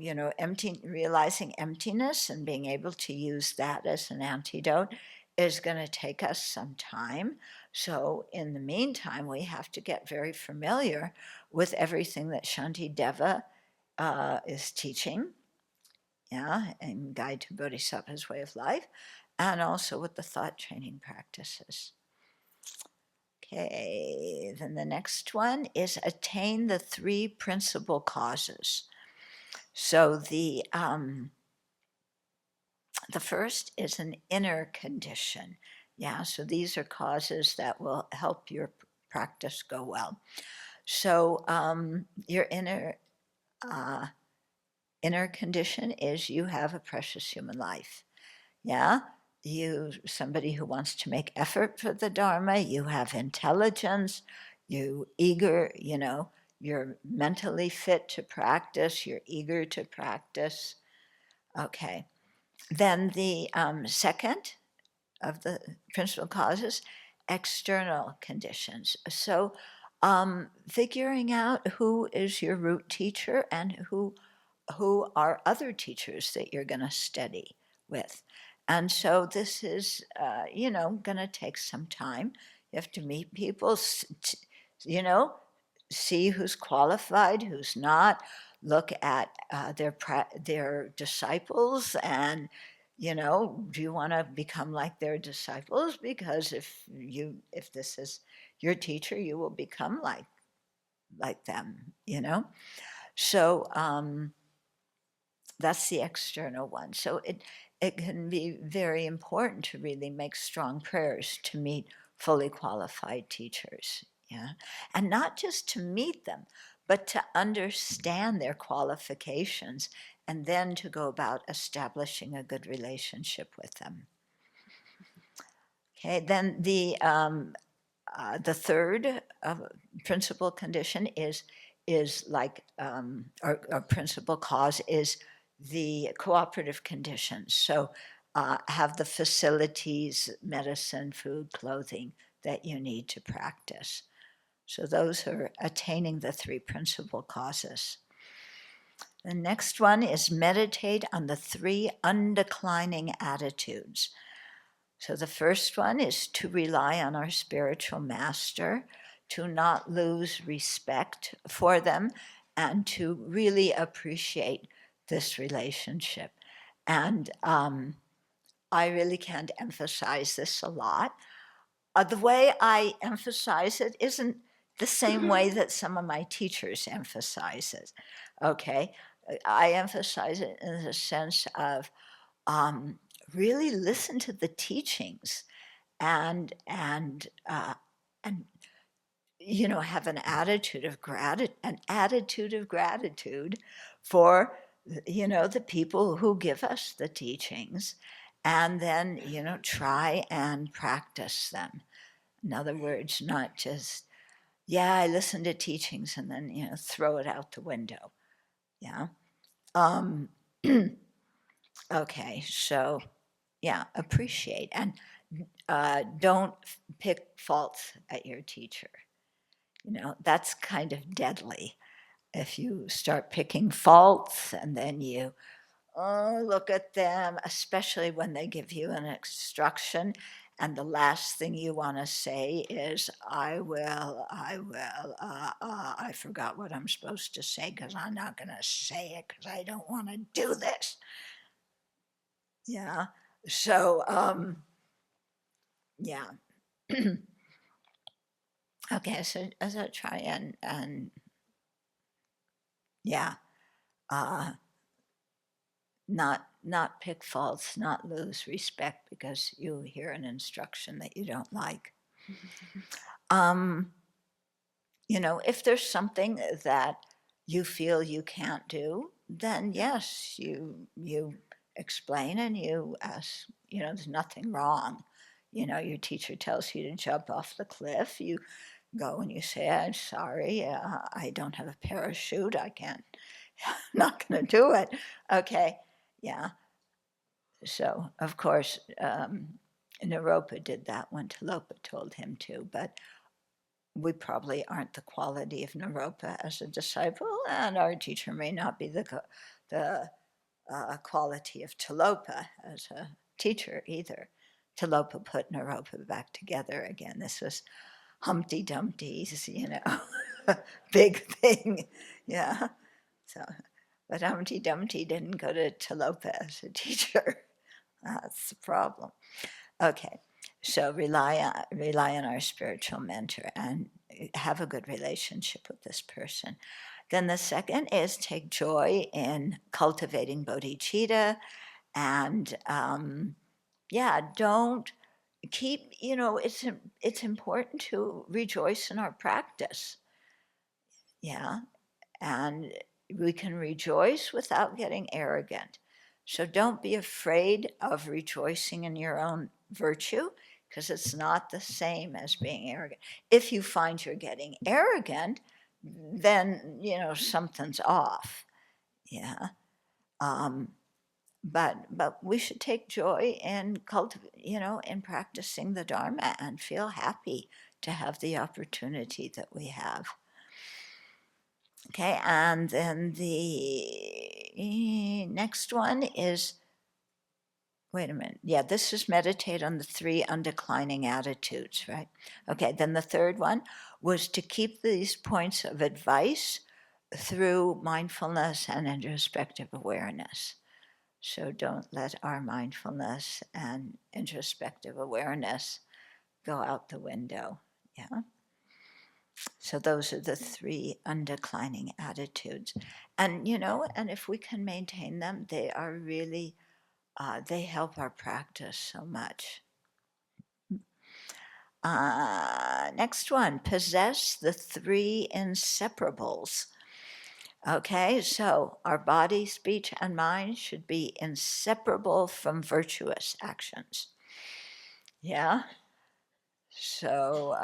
realizing emptiness and being able to use that as an antidote is going to take us some time. So in the meantime, we have to get very familiar with everything that Shantideva is teaching, in Guide to Bodhisattva's Way of Life, and also with the thought training practices. Okay, then the next one is attain the three principal causes. So the first is an inner condition. So these are causes that will help your practice go well. So your inner condition is you have a precious human life. You, somebody who wants to make effort for the Dharma, you have intelligence, you eager, you're mentally fit to practice, you're eager to practice. Okay. Then the second of the principal causes, external conditions. So figuring out who is your root teacher and who are other teachers that you're going to study with. And so this is, going to take some time. You have to meet people, see who's qualified, who's not, look at their disciples and, do you want to become like their disciples? Because if this is your teacher, you will become like them, So that's the external one. So it can be very important to really make strong prayers to meet fully qualified teachers, and not just to meet them, but to understand their qualifications and then to go about establishing a good relationship with them. Okay, then the third principal condition is like our principal cause is the cooperative conditions. So have the facilities, medicine, food, clothing that you need to practice. So those are attaining the three principal causes. The next one is meditate on the three undeclining attitudes. So the first one is to rely on our spiritual master, to not lose respect for them, and to really appreciate this relationship. And I really can't emphasize this a lot. The way I emphasize it isn't the same way that some of my teachers emphasize it, okay? I emphasize it in the sense of really listen to the teachings and have an attitude of gratitude for the people who give us the teachings, and then try and practice them. In other words, not just I listen to teachings and then throw it out the window. Okay, so appreciate and don't pick faults at your teacher. That's kind of deadly. If you start picking faults and then you look at them, especially when they give you an instruction And the last thing you want to say is, I forgot what I'm supposed to say because I'm not going to say it because I don't want to do this. Yeah. So, yeah. Okay, so as I try and yeah, not pick faults, not lose respect because you hear an instruction that you don't like. If there's something that you feel you can't do, then yes, you explain and you ask. There's nothing wrong. Your teacher tells you to jump off the cliff. You go and you say, I'm sorry, I don't have a parachute. I can't, I'm not going to do it. Okay, yeah. So, of course, Naropa did that when Tilopa told him to, but we probably aren't the quality of Naropa as a disciple, and our teacher may not be the quality of Tilopa as a teacher either. Tilopa put Naropa back together again. This was Humpty Dumpty's, big thing. Yeah. So, but Humpty Dumpty didn't go to Tilopa as a teacher. That's the problem. Okay. So rely on our spiritual mentor and have a good relationship with this person. Then the second is take joy in cultivating bodhicitta, and don't keep. It's important to rejoice in our practice. Yeah, and we can rejoice without getting arrogant. So don't be afraid of rejoicing in your own virtue, because it's not the same as being arrogant. If you find you're getting arrogant, then something's off. Yeah. But we should take joy in in practicing the Dharma and feel happy to have the opportunity that we have. Okay, and then the next one is, wait a minute. Yeah, this is meditate on the 3 undeclining attitudes, right? Okay, then the third one was to keep these points of advice through mindfulness and introspective awareness. So don't let our mindfulness and introspective awareness go out the window. Yeah. So those are the 3 undeclining attitudes. And, and if we can maintain them, they are really, they help our practice so much. Next one, possess the 3 inseparables. Okay, so our body, speech, and mind should be inseparable from virtuous actions. Yeah. So,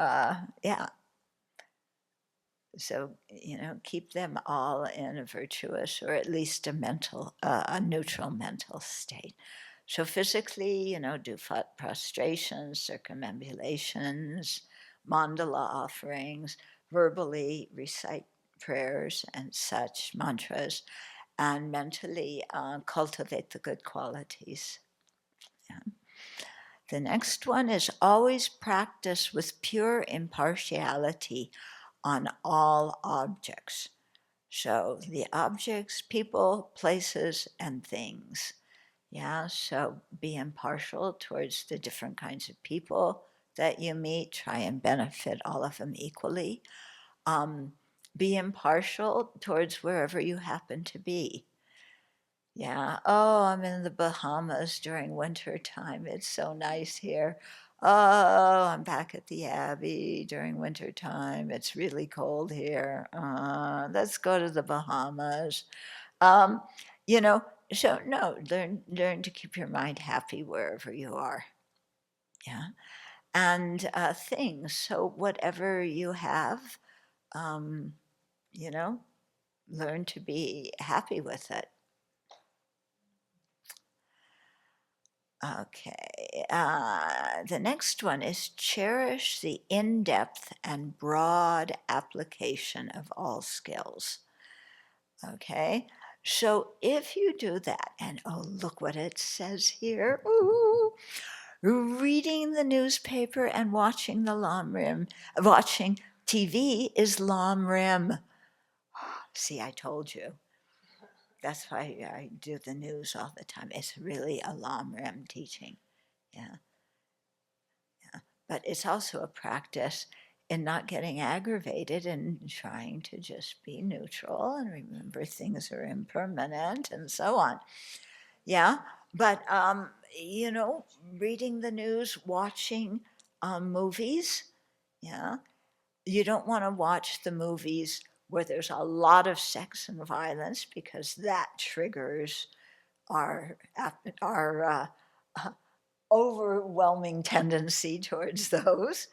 yeah. So, keep them all in a virtuous or at least a neutral mental state. So physically, do prostrations, circumambulations, mandala offerings, verbally recite prayers and such mantras, and mentally cultivate the good qualities. Yeah. The next one is always practice with pure impartiality on all objects. So the objects, people, places, and things. Yeah, so be impartial towards the different kinds of people that you meet. Try and benefit all of them equally. Be impartial towards wherever you happen to be. Yeah. Oh, I'm in the Bahamas during winter time. It's so nice here. Oh, I'm back at the Abbey during winter time. It's really cold here. Let's go to the Bahamas. Um, you know, so no, learn to keep your mind happy wherever you are. Yeah. And things. So whatever you have, um, learn to be happy with it. Okay, the next one is cherish the in-depth and broad application of all skills. Okay, so if you do that, and oh, look what it says here. Ooh, Reading the newspaper and watching the lam rim, watching TV is lam rim. See, I told you. That's why I do the news all the time. It's really a lam rim teaching. Yeah. But it's also a practice in not getting aggravated and trying to just be neutral and remember things are impermanent and so on. Yeah, but reading the news, watching movies, yeah, you don't want to watch the movies where there's a lot of sex and violence because that triggers our overwhelming tendency towards those.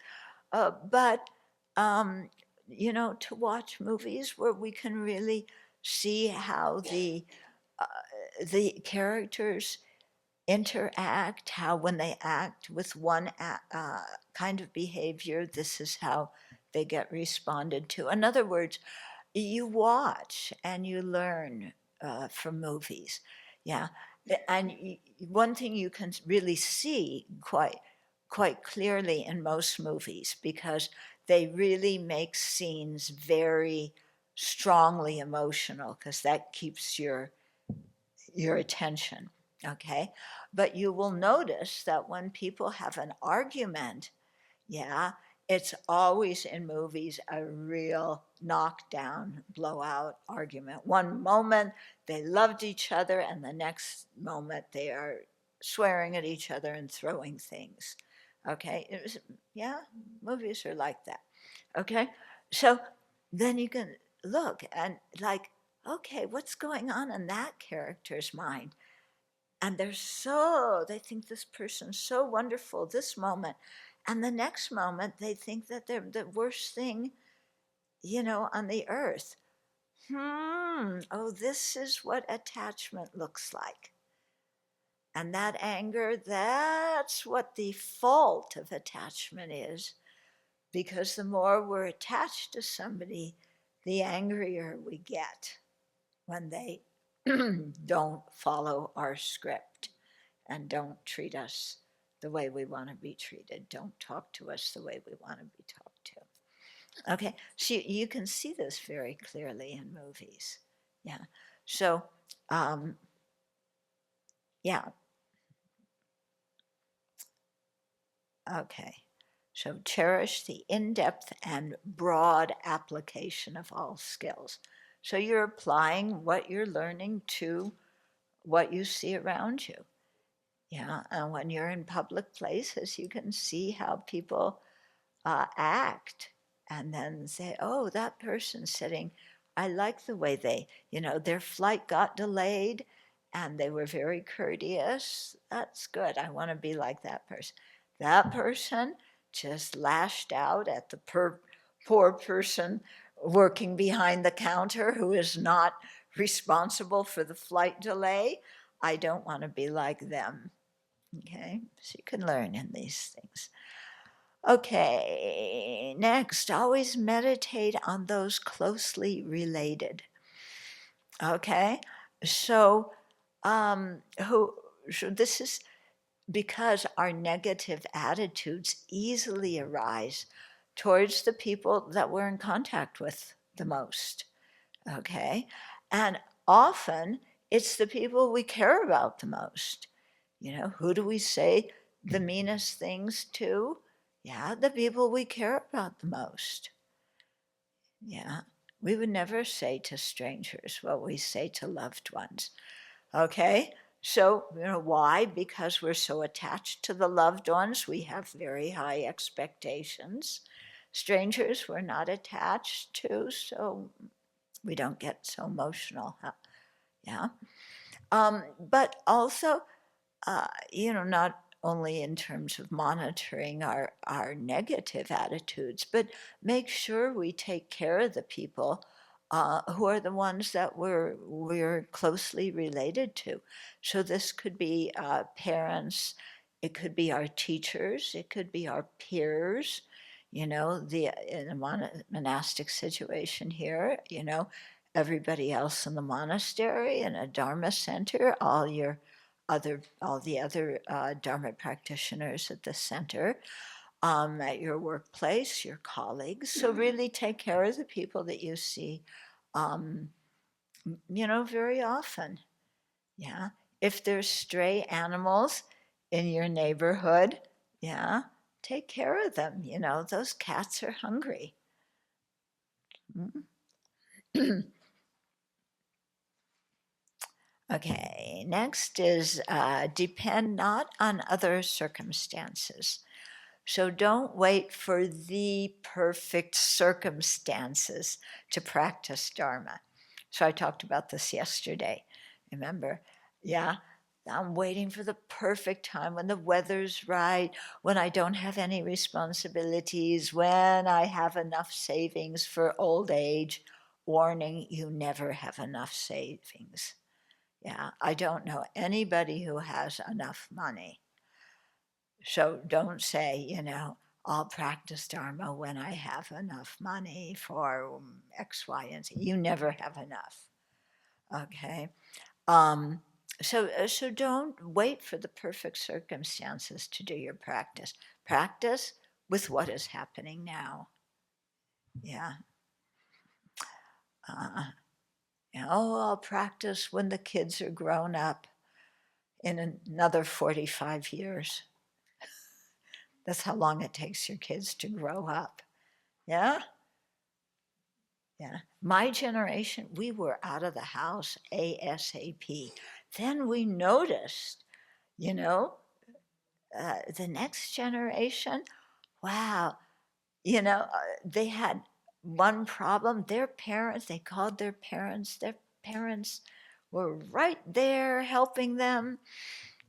But to watch movies where we can really see how the characters interact, how when they act with one kind of behavior, this is how they get responded to. In other words, you watch and you learn from movies. Yeah. And one thing you can really see quite clearly in most movies, because they really make scenes very strongly emotional, because that keeps your attention, okay? But you will notice that when people have an argument, yeah, it's always in movies a real knockdown, blowout argument. One moment they loved each other, and the next moment they are swearing at each other and throwing things. Okay, movies are like that. Okay, so then you can look and like, okay, what's going on in that character's mind? And they think this person's so wonderful this moment. And the next moment, they think that they're the worst thing, on the earth. Oh, this is what attachment looks like. And that anger, that's what the fault of attachment is. Because the more we're attached to somebody, the angrier we get when they don't follow our script and don't treat us the way we want to be treated, don't talk to us the way we want to be talked to. Okay, so you can see this very clearly in movies. Yeah, so yeah, okay. So cherish the in-depth and broad application of all skills. So you're applying what you're learning to what you see around you. Yeah, and when you're in public places, you can see how people act and then say, oh, that person's sitting, I like the way their flight got delayed and they were very courteous. That's good. I want to be like that person. That person just lashed out at the poor person working behind the counter who is not responsible for the flight delay. I don't want to be like them. Okay, so you can learn in these things. Okay, next, always meditate on those closely related. Okay, so this is because our negative attitudes easily arise towards the people that we're in contact with the most. Okay, and often it's the people we care about the most. Who do we say the meanest things to? Yeah, the people we care about the most. Yeah, we would never say to strangers what we say to loved ones. Okay, so why? Because we're so attached to the loved ones, we have very high expectations. Strangers we're not attached to, so we don't get so emotional. Yeah, but also, not only in terms of monitoring our negative attitudes, but make sure we take care of the people who are the ones that we're closely related to. So this could be parents, it could be our teachers, it could be our peers. In a monastic situation here, everybody else in the monastery, in a Dharma center, all your all the other Dharma practitioners at the center, at your workplace, your colleagues. So really take care of the people that you see, very often. Yeah. If there's stray animals in your neighborhood, yeah, take care of them. Those cats are hungry. Okay, next is depend not on other circumstances. So don't wait for the perfect circumstances to practice Dharma. So I talked about this yesterday. Remember? Yeah, I'm waiting for the perfect time when the weather's right, when I don't have any responsibilities, when I have enough savings for old age. Warning, you never have enough savings. Yeah, I don't know anybody who has enough money. So don't say, I'll practice Dharma when I have enough money for X, Y, and Z. You never have enough. Okay. So don't wait for the perfect circumstances to do your practice. Practice with what is happening now. Yeah. I'll practice when the kids are grown up in another 45 years. That's how long it takes your kids to grow up. Yeah? Yeah. My generation, we were out of the house ASAP. Then we noticed, the next generation, wow, they had one problem. They called their parents were right there helping them.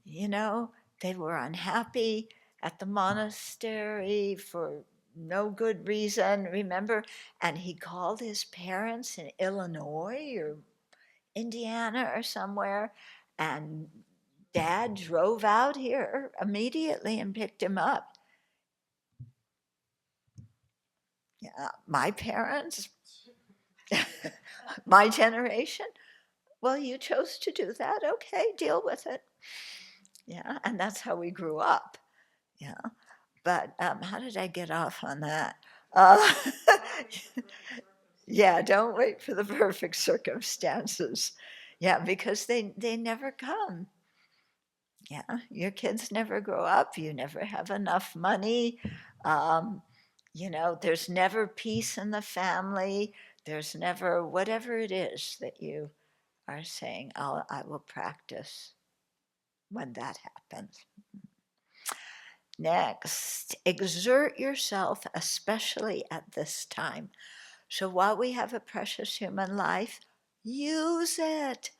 They were unhappy at the monastery for no good reason, remember? And he called his parents in Illinois or Indiana or somewhere, and Dad drove out here immediately and picked him up. Yeah, my parents, my generation, well, you chose to do that. Okay, deal with it. Yeah, and that's how we grew up. Yeah. But how did I get off on that? Yeah, don't wait for the perfect circumstances. Yeah, because they never come. Yeah, your kids never grow up. You never have enough money. Um, there's never peace in the family. There's never whatever it is that you are saying, I will practice when that happens. Next, exert yourself, especially at this time. So while we have a precious human life, use it.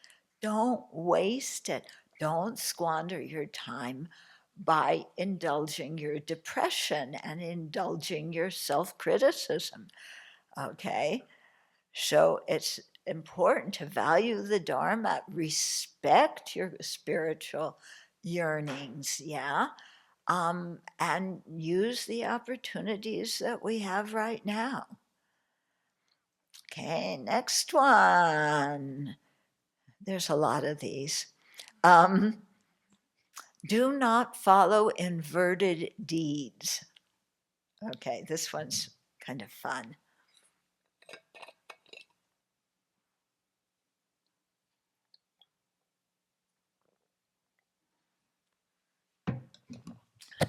Don't waste it. Don't squander your time by indulging your depression and indulging your self-criticism. Okay? So it's important to value the Dharma, respect your spiritual yearnings, yeah? And use the opportunities that we have right now. Okay, next one. There's a lot of these. Do not follow inverted deeds. Okay, this one's kind of fun.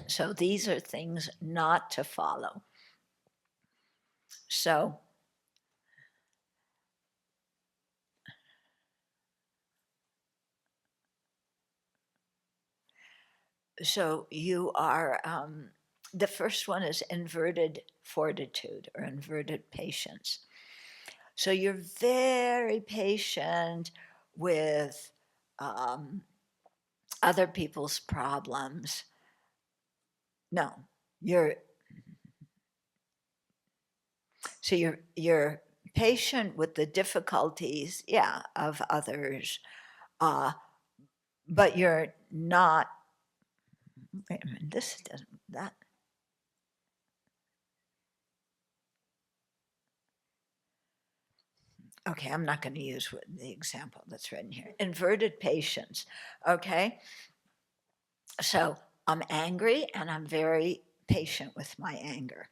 So these are things not to follow. So you are, the first one is inverted fortitude or inverted patience. So you're very patient with other people's problems. No, you're patient with the difficulties, yeah, of others, but you're not. Wait a minute, this doesn't that. okay, I'm not going to use the example that's written here. Inverted patience, okay? So I'm angry and I'm very patient with my anger.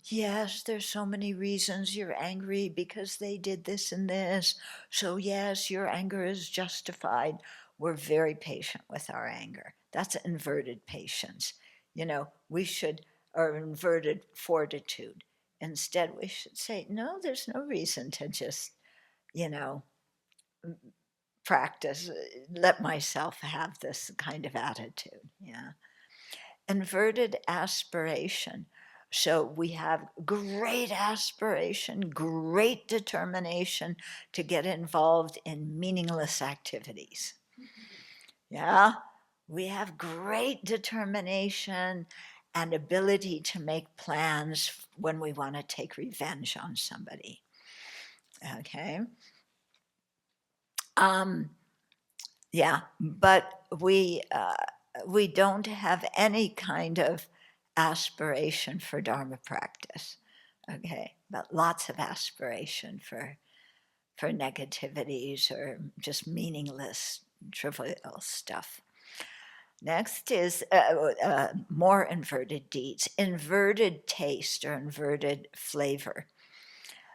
Yes, there's so many reasons you're angry because they did this and this. So, yes, your anger is justified. We're very patient with our anger. That's inverted patience. You know, we should, or inverted fortitude. Instead, we should say, no, there's no reason to just, you know, practice, let myself have this kind of attitude. Yeah. Inverted aspiration. So we have great aspiration, great determination to get involved in meaningless activities. Yeah, we have great determination and ability to make plans when we want to take revenge on somebody. Okay. Yeah, but we don't have any kind of aspiration for Dharma practice. Okay, but lots of aspiration for negativities or just meaningless, trivial stuff. Next is more inverted deeds, inverted taste or inverted flavor.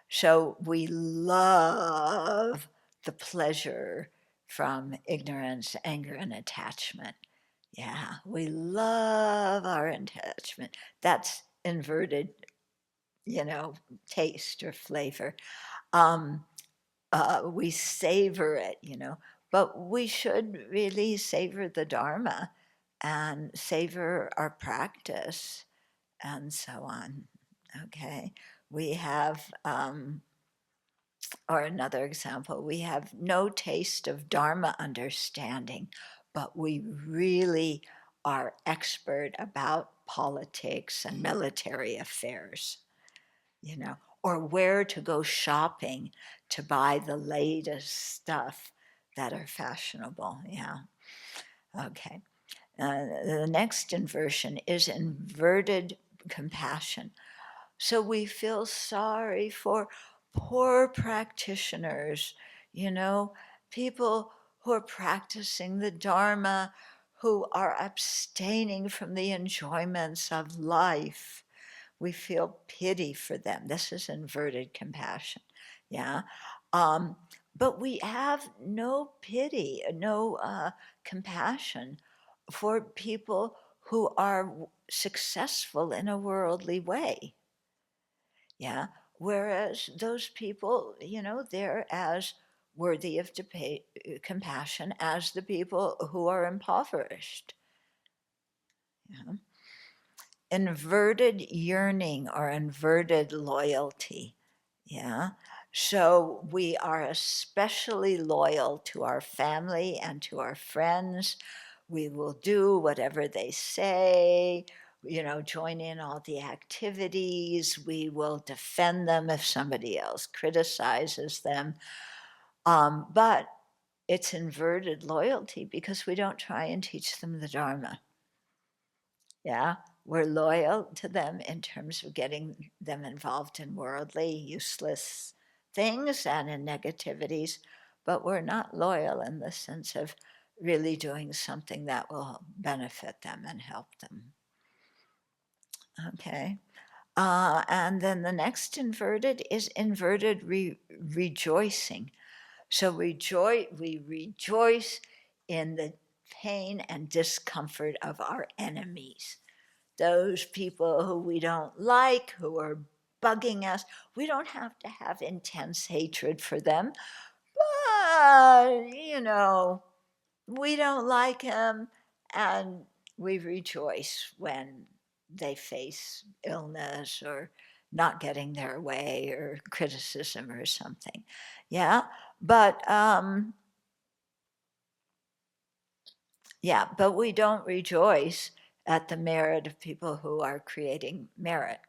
So we love the pleasure from ignorance, anger, and attachment. Yeah, we love our attachment. That's inverted, taste or flavor. Um, we savor it, but we should really savor the Dharma and savor our practice and so on. Okay, we have. Or another example, we have no taste of Dharma understanding, but we really are expert about politics and military affairs, or where to go shopping to buy the latest stuff that are fashionable. Yeah. Okay. The next inversion is inverted compassion. So we feel sorry for poor practitioners, people who are practicing the Dharma, who are abstaining from the enjoyments of life. We feel pity for them. This is inverted compassion. Yeah. Um, but we have no pity, no compassion for people who are successful in a worldly way. Yeah. Whereas those people, they're as worthy of compassion as the people who are impoverished. Yeah. Inverted yearning or inverted loyalty. Yeah. So we are especially loyal to our family and to our friends. We will do whatever they say, join in all the activities. We will defend them if somebody else criticizes them. But it's inverted loyalty because we don't try and teach them the Dharma. Yeah, we're loyal to them in terms of getting them involved in worldly, useless things and in negativities, but we're not loyal in the sense of really doing something that will benefit them and help them. Okay. And then the next inverted is inverted rejoicing. So we rejoice in the pain and discomfort of our enemies. Those people who we don't like, who are bugging us. We don't have to have intense hatred for them, but, we don't like him, and we rejoice when they face illness or not getting their way or criticism or something. Yeah, but but we don't rejoice at the merit of people who are creating merit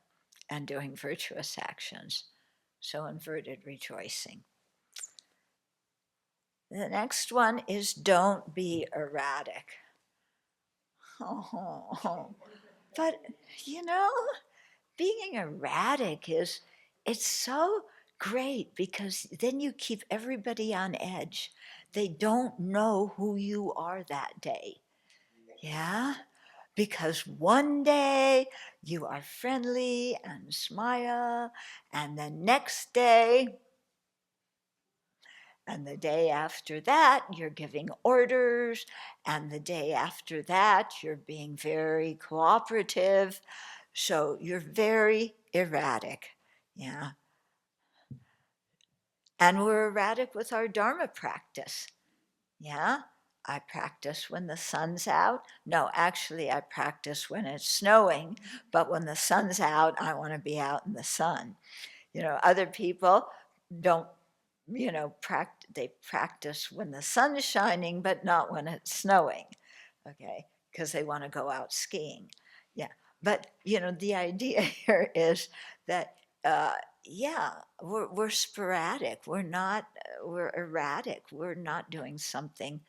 and doing virtuous actions. So inverted rejoicing. The next one is don't be erratic. Oh, but being erratic it's so great, because then you keep everybody on edge. They don't know who you are that day. Yeah? Because one day you are friendly and smile, and the next day, and the day after that, you're giving orders, and the day after that, you're being very cooperative. So you're very erratic. Yeah. And we're erratic with our Dharma practice. Yeah. I practice when the sun's out. No, actually, I practice when it's snowing, but when the sun's out, I want to be out in the sun. Other people don't, they practice when the sun's shining, but not when it's snowing, okay, because they want to go out skiing. Yeah. But, the idea here is that, yeah, we're sporadic. We're erratic. We're not doing something,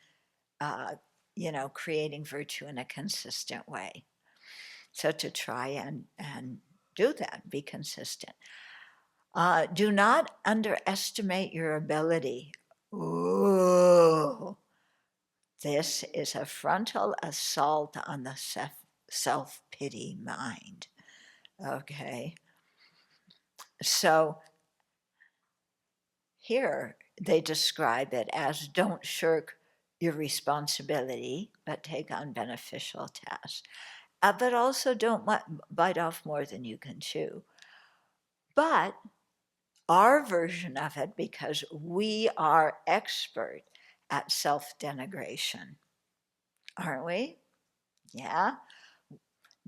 creating virtue in a consistent way. So to try and do that, be consistent. Do not underestimate your ability. Ooh, this is a frontal assault on the self-pity mind. Okay. So here they describe it as don't shirk your responsibility, but take on beneficial tasks. But also don't bite off more than you can chew. But our version of it, because we are expert at self-denigration, aren't we? Yeah.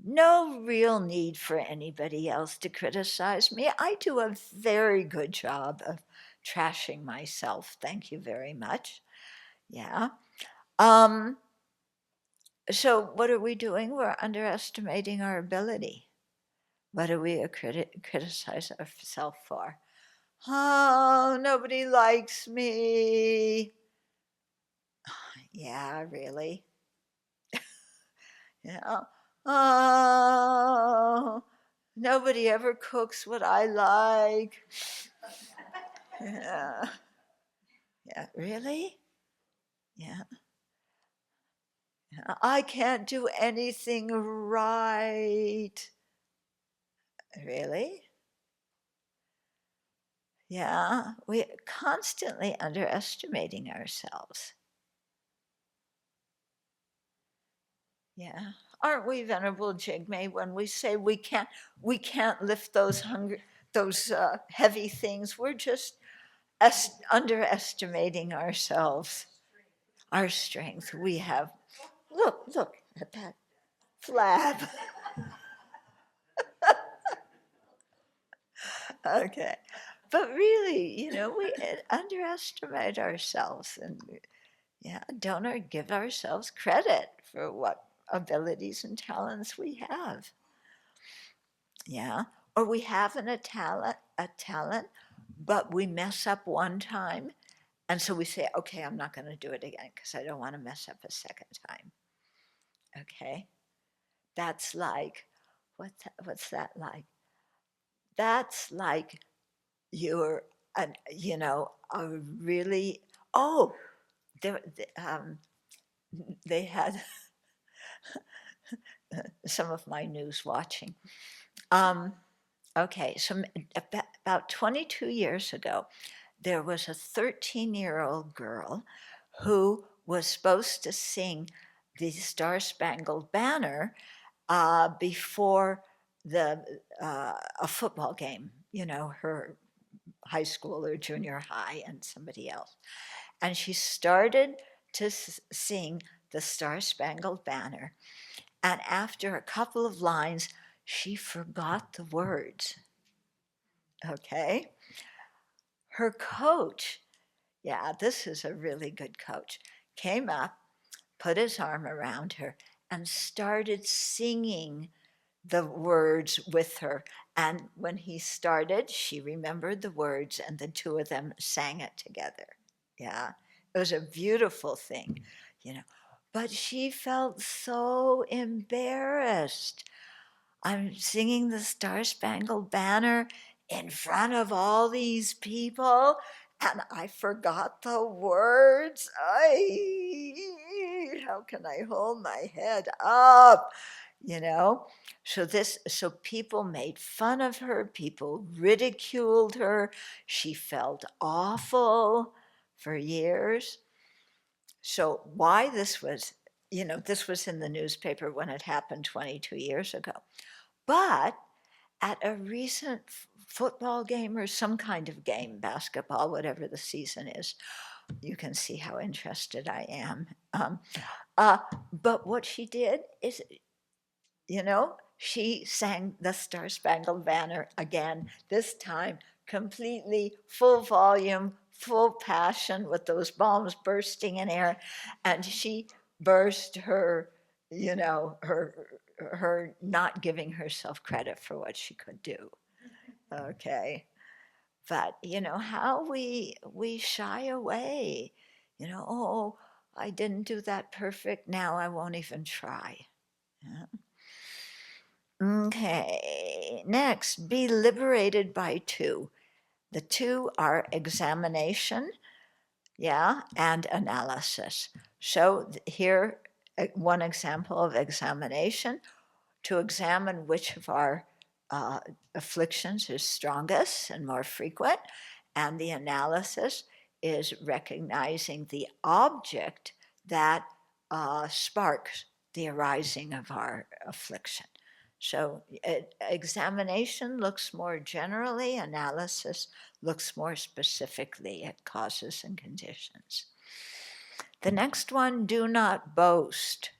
No real need for anybody else to criticize me. I do a very good job of trashing myself. Thank you very much. Yeah. So what are we doing? We're underestimating our ability. What do we criticize ourselves for? Oh, nobody likes me. Yeah, really? Yeah. Oh, nobody ever cooks what I like. Yeah. Yeah, really? Yeah. I can't do anything right. Really? Yeah, we're constantly underestimating ourselves. Yeah. Aren't we, Venerable Jigme, when we say we can't lift those heavy things? We're just underestimating ourselves, our strength. We have, look at that flab. Okay. But really, we underestimate ourselves and don't give ourselves credit for what abilities and talents we have. Yeah. Or we have a talent, but we mess up one time. And so we say, okay, I'm not going to do it again because I don't want to mess up a second time. Okay. That's like, what's that like? That's like you're, a really, oh, they had some of my news watching. Okay, so about 22 years ago, there was a 13-year-old girl who was supposed to sing the Star-Spangled Banner before a football game, her high school or junior high and somebody else. And she started to sing the Star-Spangled Banner. And after a couple of lines, she forgot the words. Okay? Her coach, yeah, this is a really good coach, came up, put his arm around her, and started singing the words with her. And when he started, she remembered the words, and the two of them sang it together. Yeah, it was a beautiful thing, But she felt so embarrassed. I'm singing the Star-Spangled Banner in front of all these people, and I forgot the words. How can I hold my head up? You know? So people made fun of her, people ridiculed her. She felt awful for years. So why this was, this was in the newspaper when it happened 22 years ago. But at a recent football game or some kind of game, basketball, whatever the season is, you can see how interested I am. But what she did is, she sang the Star Spangled Banner again, this time completely full volume, full passion with those bombs bursting in air. And she burst her, her not giving herself credit for what she could do. Okay. But how we shy away, oh, I didn't do that perfect, now I won't even try. Yeah. Okay, next, be liberated by two. The two are examination, and analysis. So here, one example of examination, to examine which of our afflictions is strongest and more frequent, and the analysis is recognizing the object that sparks the arising of our affliction. So examination looks more generally, analysis looks more specifically at causes and conditions. The next one, do not boast.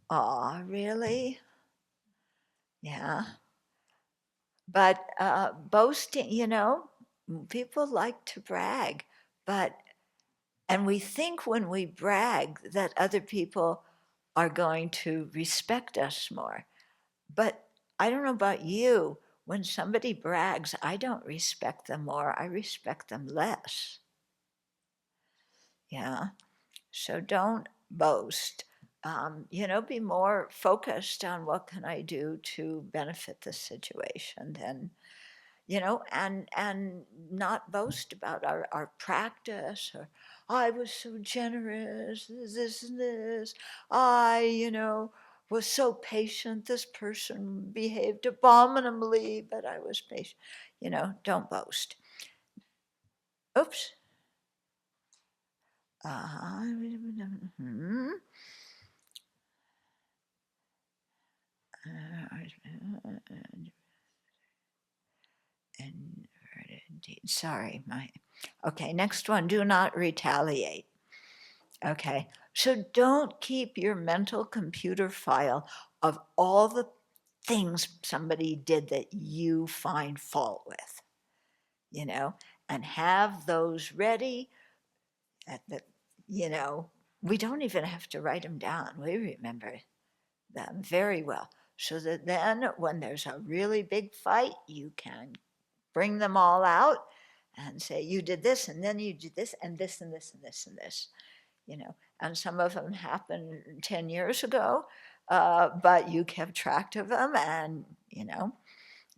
Aw, really? Yeah. But boasting, people like to brag, and we think when we brag that other people are going to respect us more. But I don't know about you, when somebody brags, I don't respect them more, I respect them less. Yeah. So don't boast. Be more focused on what can I do to benefit the situation than, and not boast about our practice, or I was so generous, this and this. I, was so patient. This person behaved abominably, but I was patient. Don't boast. Oops. Sorry, okay, next one, do not retaliate. Okay, so don't keep your mental computer file of all the things somebody did that you find fault with, and have those ready we don't even have to write them down. We remember them very well. So that then when there's a really big fight, you can bring them all out and say, you did this, and then you did this, and this, and this, and this, and this, and some of them happened 10 years ago, but you kept track of them, and,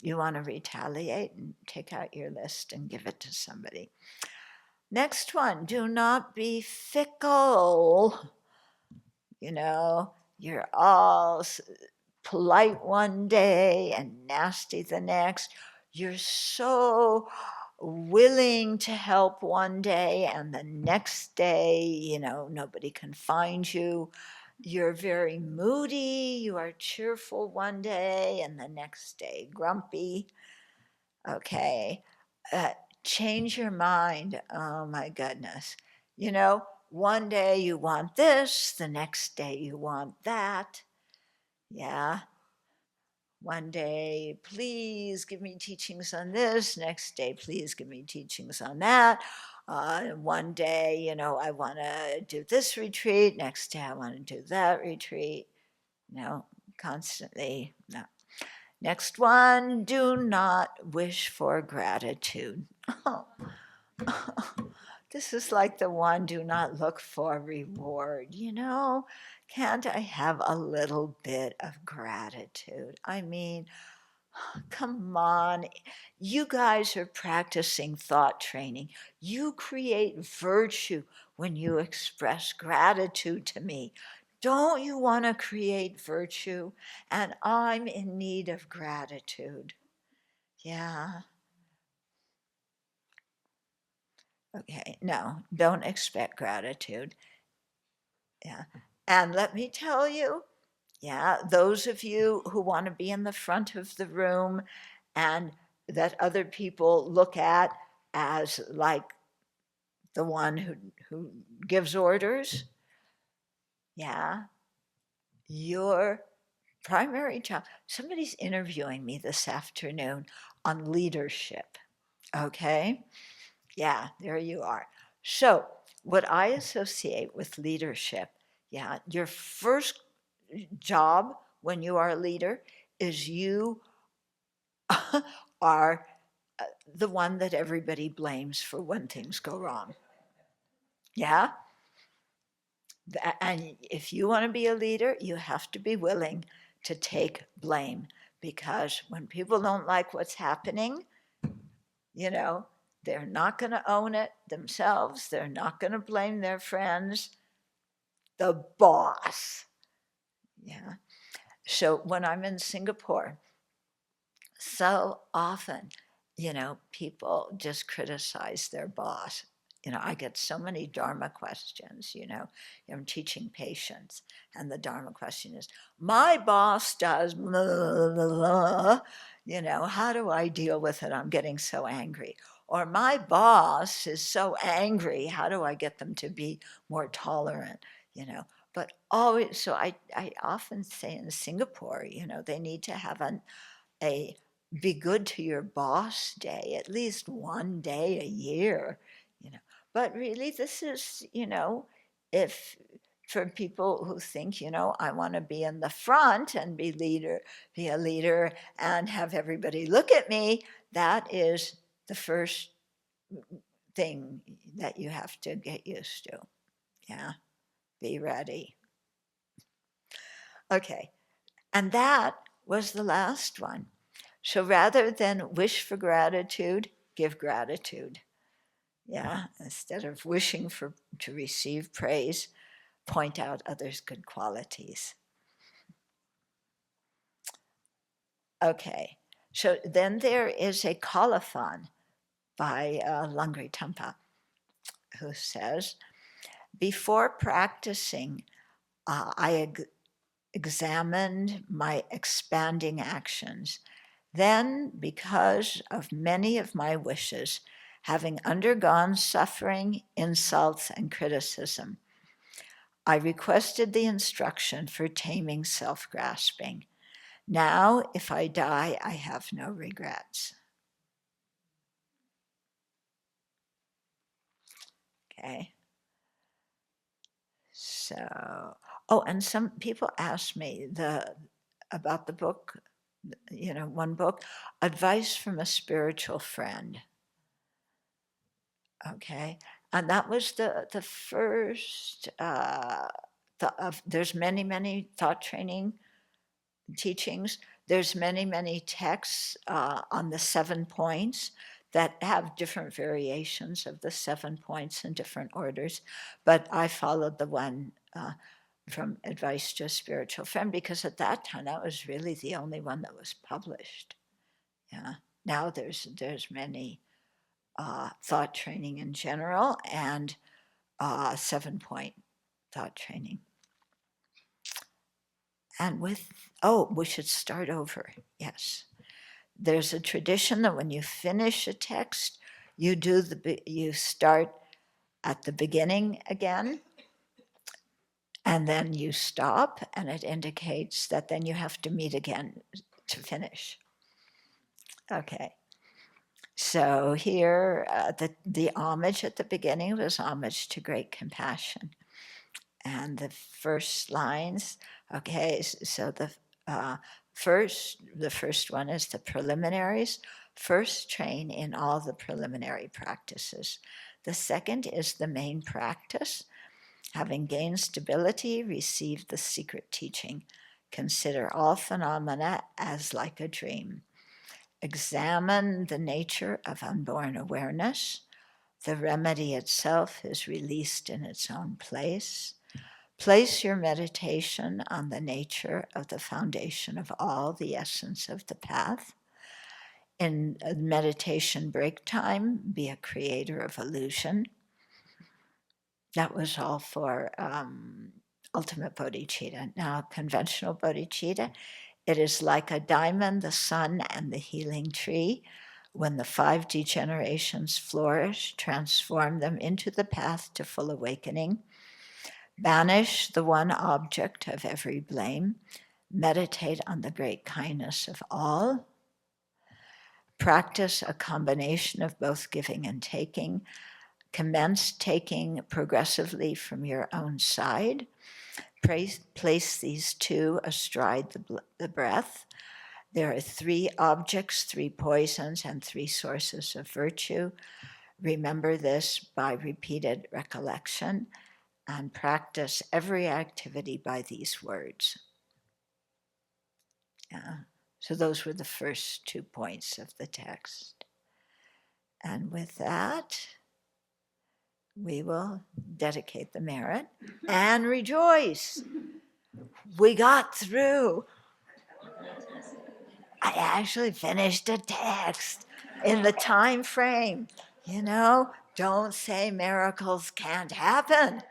you want to retaliate and take out your list and give it to somebody. Next one, do not be fickle. You're all polite one day and nasty the next. You're so willing to help one day, and the next day, nobody can find you. You're very moody. You are cheerful one day, and the next day, grumpy. Okay. Change your mind. Oh my goodness. One day you want this, the next day you want that. Yeah. One day, please give me teachings on this. Next day, please give me teachings on that. One day, I want to do this retreat. Next day, I want to do that retreat. Constantly. No. Next one, do not wish for gratitude. This is like the one, do not look for reward. Can't I have a little bit of gratitude? I mean, come on. You guys are practicing thought training. You create virtue when you express gratitude to me. Don't you want to create virtue? And I'm in need of gratitude. Yeah. Okay, no, don't expect gratitude. Yeah. And let me tell you, yeah, those of you who want to be in the front of the room and that other people look at as like the one who gives orders, yeah, your primary job. Somebody's interviewing me this afternoon on leadership. Okay? Yeah, there you are. So, what I associate with leadership, yeah, your first job when you are a leader is you are the one that everybody blames for when things go wrong. Yeah? And if you want to be a leader, you have to be willing to take blame, because when people don't like what's happening, you know, they're not going to own it themselves. They're not going to blame their friends. The boss. Yeah. So when I'm in Singapore, so often, people just criticize their boss. I get so many Dharma questions, I'm teaching patients, and the Dharma question is, my boss does blah, blah, blah, blah. How do I deal with it? I'm getting so angry. Or my boss is so angry, how do I get them to be more tolerant? But always, so I often say in Singapore, they need to have a be good to your boss day, at least one day a year, you know. But really, this is, if for people who think, I want to be in the front and be a leader and have everybody look at me, that is the first thing that you have to get used to. Yeah, be ready. Okay, and that was the last one. So rather than wish for gratitude, give gratitude. Yeah, instead of wishing to receive praise, point out others' good qualities. Okay, so then there is a colophon by Langri Tampa, who says, before practicing, I examined my expanding actions. Then, because of many of my wishes, having undergone suffering, insults, and criticism, I requested the instruction for taming self-grasping. Now, if I die, I have no regrets. Okay. So, and some people ask me about the book, one book, Advice from a Spiritual Friend. Okay, and that was the first. There's many thought training teachings. There's many texts on the 7 points that have different variations of the 7 points in different orders, but I followed the one from Advice to a Spiritual Friend, because at that time that was really the only one that was published. Yeah. Now there's many thought training in general and 7-point thought training. And we should start over. Yes. There's a tradition that when you finish a text, you start at the beginning again, and then you stop, and it indicates that then you have to meet again to finish. Okay. So here, the homage at the beginning was homage to great compassion. And the first lines, okay, so the first one is the preliminaries. First, train in all the preliminary practices. The second is the main practice. Having gained stability, receive the secret teaching. Consider all phenomena as like a dream. Examine the nature of unborn awareness. The remedy itself is released in its own place. Place your meditation on the nature of the foundation of all, the essence of the path. In meditation break time, be a creator of illusion. That was all for ultimate bodhicitta. Now, conventional bodhicitta, it is like a diamond, the sun, and the healing tree. When the 5 degenerations flourish, transform them into the path to full awakening. Banish the one object of every blame. Meditate on the great kindness of all. Practice a combination of both giving and taking. Commence taking progressively from your own side. Place these 2 astride the breath. There are 3 objects, 3 poisons, and 3 sources of virtue. Remember this by repeated recollection, and practice every activity by these words. So those were the first 2 points of the text. And with that, we will dedicate the merit and rejoice. We got through. I actually finished a text in the time frame. Don't say miracles can't happen.